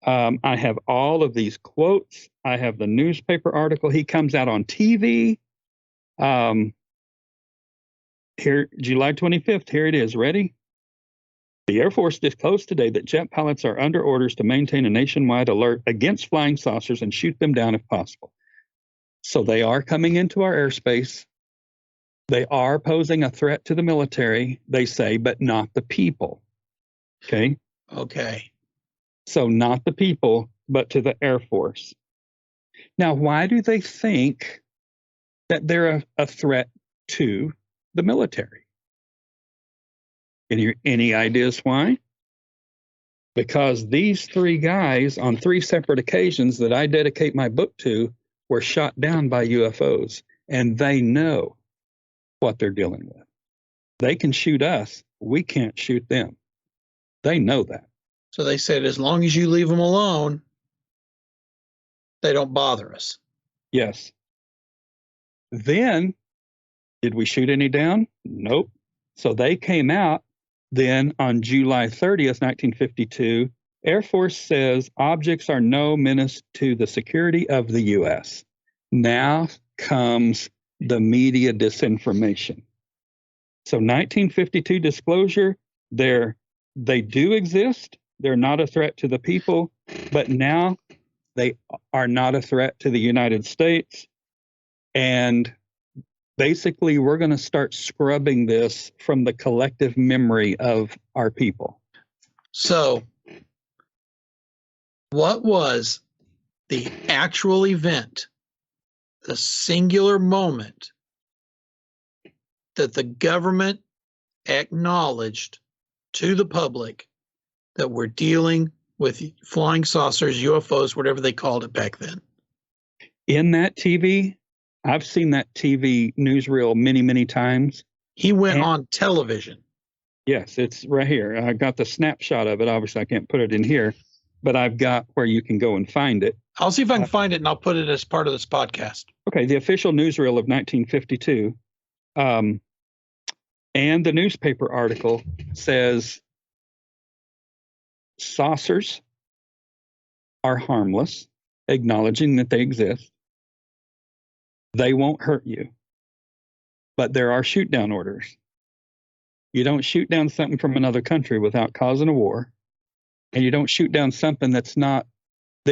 I have all of these quotes. I have the newspaper article. He comes out on TV. Here, July 25th, here it is. Ready? The Air Force disclosed today that jet pilots are under orders to maintain a nationwide alert against flying saucers and shoot them down if possible. So they are coming into our airspace. They are posing a threat to the military, they say, but not the people. Okay. Okay. So not the people, but to the Air Force. Now, why do they think that they're a threat to the military? Any ideas why? Because these three guys on three separate occasions that I dedicate my book to were shot down by UFOs, and they know what they're dealing with. They can shoot us. We can't shoot them. They know that. So they said, as long as you leave them alone, they don't bother us. Yes. Then, did we shoot any down? Nope. So they came out then on July 30th, 1952. Air Force says objects are no menace to the security of the U.S. Now comes the media disinformation. So 1952 disclosure, they do exist. They're not a threat to the people, but now they are not a threat to the United States. And basically, we're going to start scrubbing this from the collective memory of our people. So, what was the actual event, the singular moment that the government acknowledged to the public that we're dealing with flying saucers, UFOs, whatever they called it back then? In that TV, I've seen that TV newsreel many, many times. He went on television. Yes, it's right here. I got the snapshot of it. Obviously, I can't put it in here, but I've got where you can go and find it. I'll see if I can find it, and I'll put it as part of this podcast. Okay, the official newsreel of 1952. And the newspaper article says saucers are harmless, acknowledging that they exist. They won't hurt you, but there are shoot down orders. You don't shoot down something from another country without causing a war, and you don't shoot down something that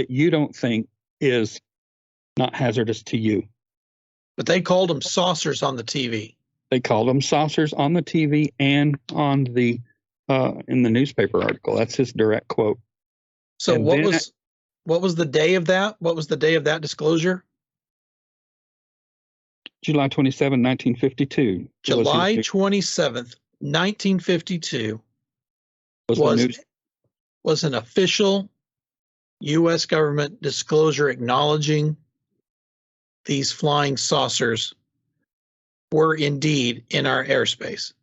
you don't think is not hazardous to you. But they called them saucers on the TV. They called them saucers on the TV and on the in the newspaper article. That's his direct quote. So and what was the day of that? What was the day of that disclosure? July 27, 1952. July 27th, 1952 was an official U.S. government disclosure acknowledging these flying saucers were indeed in our airspace.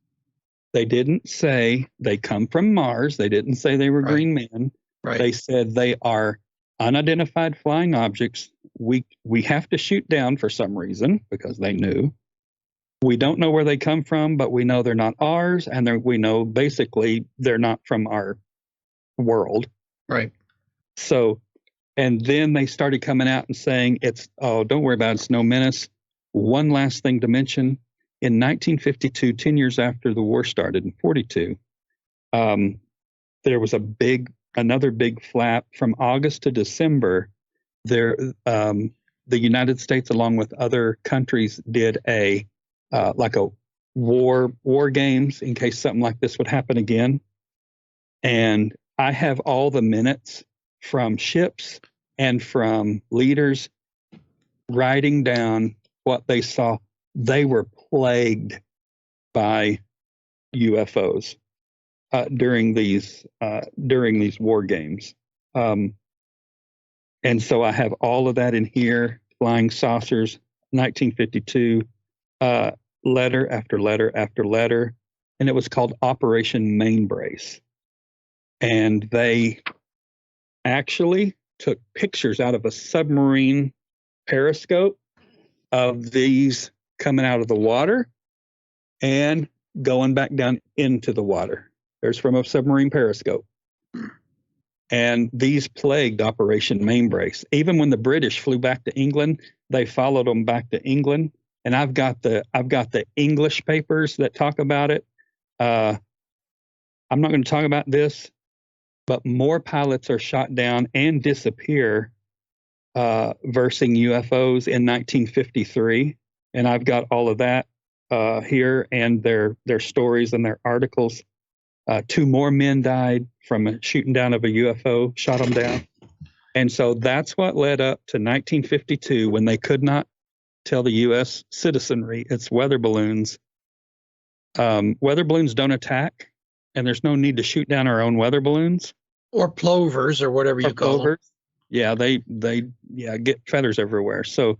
They didn't say they come from Mars. They didn't say they were green men. Right. They said they are unidentified flying objects. We have to shoot down for some reason because they knew. We don't know where they come from, but we know they're not ours, and we know basically they're not from our world. Right. So, and then they started coming out and saying don't worry about it, it's no menace. One last thing to mention. In 1952, 10 years after the war started in 42, there was another big flap from August to December. The United States, along with other countries, did a war games in case something like this would happen again. And I have all the minutes from ships and from leaders writing down what they saw. They were plagued by UFOs during these war games. And so I have all of that in here, flying saucers, 1952, letter after letter after letter. And it was called Operation Mainbrace. And they actually took pictures out of a submarine periscope of these coming out of the water and going back down into the water. There's from a submarine periscope. And these plagued Operation Mainbrace. Even when the British flew back to England, they followed them back to England. And I've got the English papers that talk about it. I'm not going to talk about this, but more pilots are shot down and disappear versing UFOs in 1953. And I've got all of that. here, and their stories and their articles. 2 more men died from a shooting down of a UFO, shot them down. And so that's what led up to 1952, when they could not tell the U.S. citizenry it's weather balloons. Weather balloons don't attack, and there's no need to shoot down our own weather balloons. Or plovers, or whatever you call them. Yeah, they get feathers everywhere. So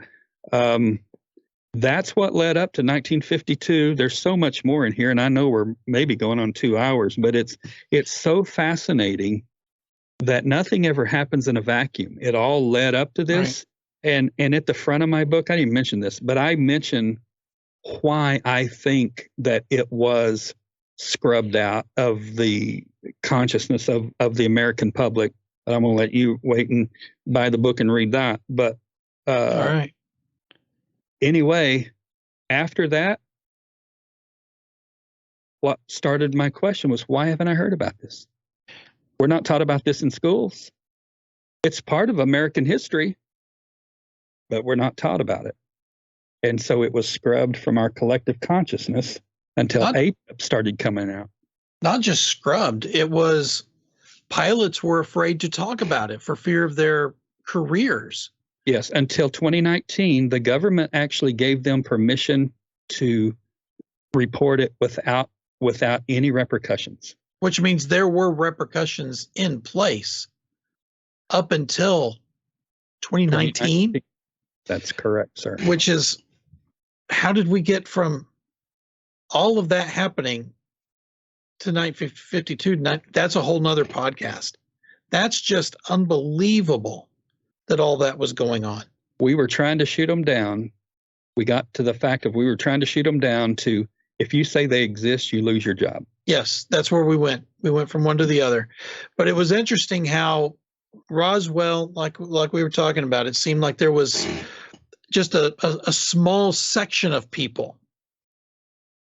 that's what led up to 1952. There's so much more in here, and I know we're maybe going on 2 hours, but it's so fascinating that nothing ever happens in a vacuum. It all led up to this. Right. And at the front of my book, I didn't mention this, but I mention why I think that it was scrubbed out of the consciousness of the American public. But I'm going to let you wait and buy the book and read that. But all right. Anyway, after that, what started my question was, why haven't I heard about this? We're not taught about this in schools. It's part of American history, but we're not taught about it. And so it was scrubbed from our collective consciousness until ATIP started coming out. Not just scrubbed. It was pilots were afraid to talk about it for fear of their careers. Yes, until 2019, the government actually gave them permission to report it without any repercussions. Which means there were repercussions in place up until 2019. That's correct, sir. Which is, how did we get from all of that happening to 1952? That's a whole nother podcast. That's just unbelievable that all that was going on. We were trying to shoot them down. We got to the fact of we were trying to shoot them down to, if you say they exist, you lose your job. Yes, that's where we went. We went from one to the other. But it was interesting how Roswell, like we were talking about, it seemed like there was just a small section of people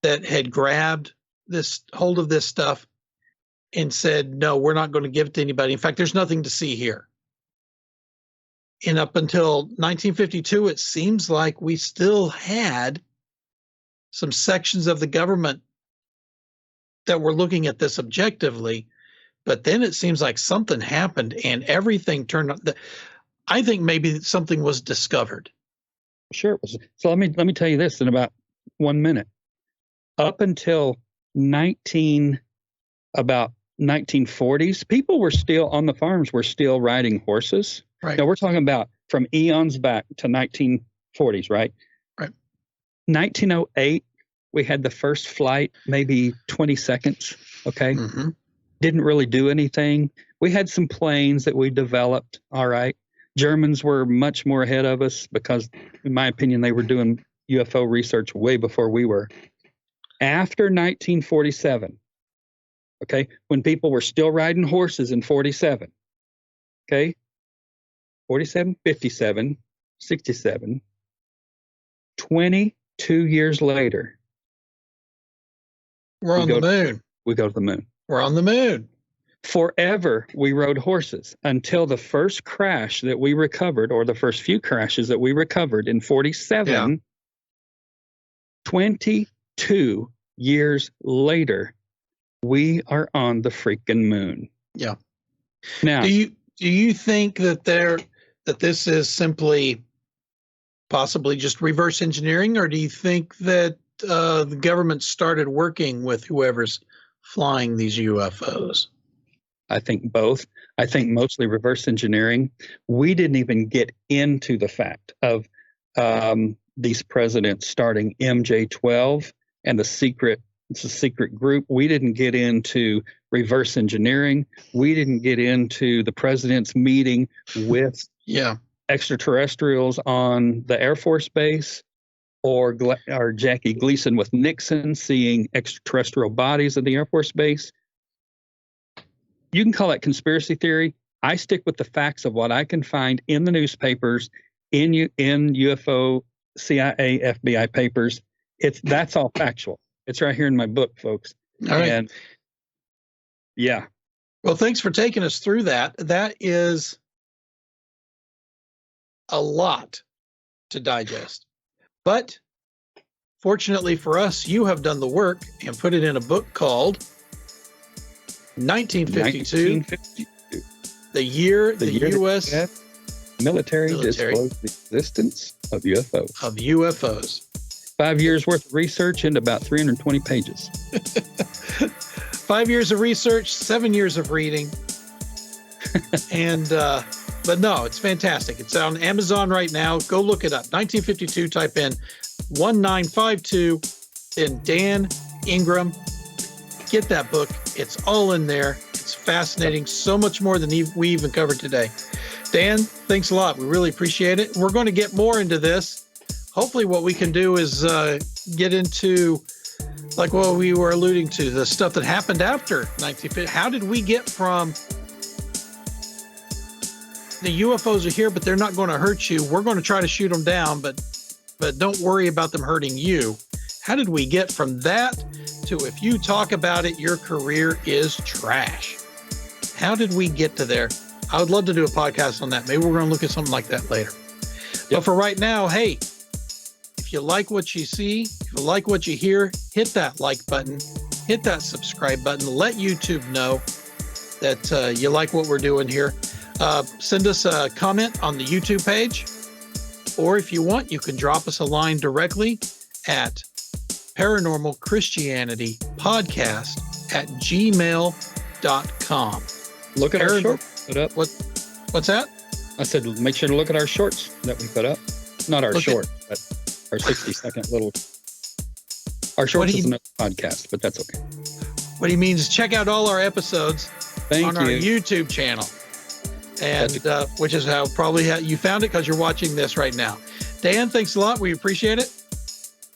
that had grabbed hold of this stuff and said, no, we're not going to give it to anybody. In fact, there's nothing to see here. And up until 1952, it seems like we still had some sections of the government that were looking at this objectively, but then it seems like something happened and everything turned on. I think maybe something was discovered. Sure it was. So let me tell you this in about 1 minute. Up until about 1940s, people were still on the farms, were still riding horses. Right. Now we're talking about from eons back to 1940s, right? Right. 1908, we had the first flight, maybe 20 seconds. Okay. Mm-hmm. Didn't really do anything. We had some planes that we developed. All right. Germans were much more ahead of us because, in my opinion, they were doing UFO research way before we were. After 1947, okay, when people were still riding horses in 47, okay, 47, 57, 67, 22 years later, we're on the moon. We go to the moon. We're on the moon. Forever, we rode horses until the first crash that we recovered, or the first few crashes that we recovered in 47. Yeah. 22 years later, we are on the freaking moon. Yeah. Now, do you think that this is simply possibly just reverse engineering, or do you think that the government started working with whoever's flying these UFOs? I think both. I think mostly reverse engineering. We didn't even get into the fact of these presidents starting MJ-12 and it's a secret group. We didn't get into reverse engineering. We didn't get into the president's meeting with extraterrestrials on the Air Force Base, or Jackie Gleason with Nixon seeing extraterrestrial bodies at the Air Force Base. You can call that conspiracy theory. I stick with the facts of what I can find in the newspapers, in UFO, CIA, FBI papers. That's all factual. It's right here in my book, folks. All right. And yeah. Well, thanks for taking us through that. That is a lot to digest. But Fortunately for us, you have done the work and put it in a book called 1952, the year the U.S. military disclosed the existence of UFOs. 5 years worth of research into about 320 pages. 5 years of research, 7 years of reading. And, but no, it's fantastic. It's on Amazon right now. Go look it up. 1952, type in 1952, then Dan Ingram. Get that book. It's all in there. It's fascinating. So much more than we even covered today. Dan, thanks a lot. We really appreciate it. We're going to get more into this. Hopefully what we can do is get into, like what we were alluding to, the stuff that happened after 1950. How did we get from the UFOs are here, but they're not going to hurt you. We're going to try to shoot them down, but don't worry about them hurting you. How did we get from that to, if you talk about it, your career is trash? How did we get to there? I would love to do a podcast on that. Maybe we're going to look at something like that later. Yep. But for right now, hey, if you like what you see, if you like what you hear, hit that like button, hit that subscribe button, let YouTube know that you like what we're doing here. Send us a comment on the YouTube page, or if you want, you can drop us a line directly at paranormalchristianitypodcast@gmail.com. Look at our shorts put up. What's that? I said, make sure to look at our shorts that we put up. Not our short, but our 60-second little. Our shorts is another podcast, but that's okay. What he means is check out all our episodes on our YouTube channel. And which is how you found it, because you're watching this right now. Dan, thanks a lot. We appreciate it.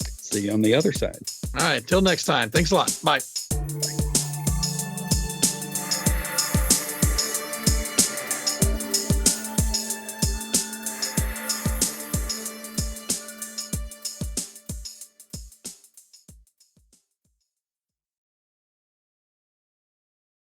See you on the other side. All right. Till next time. Thanks a lot. Bye.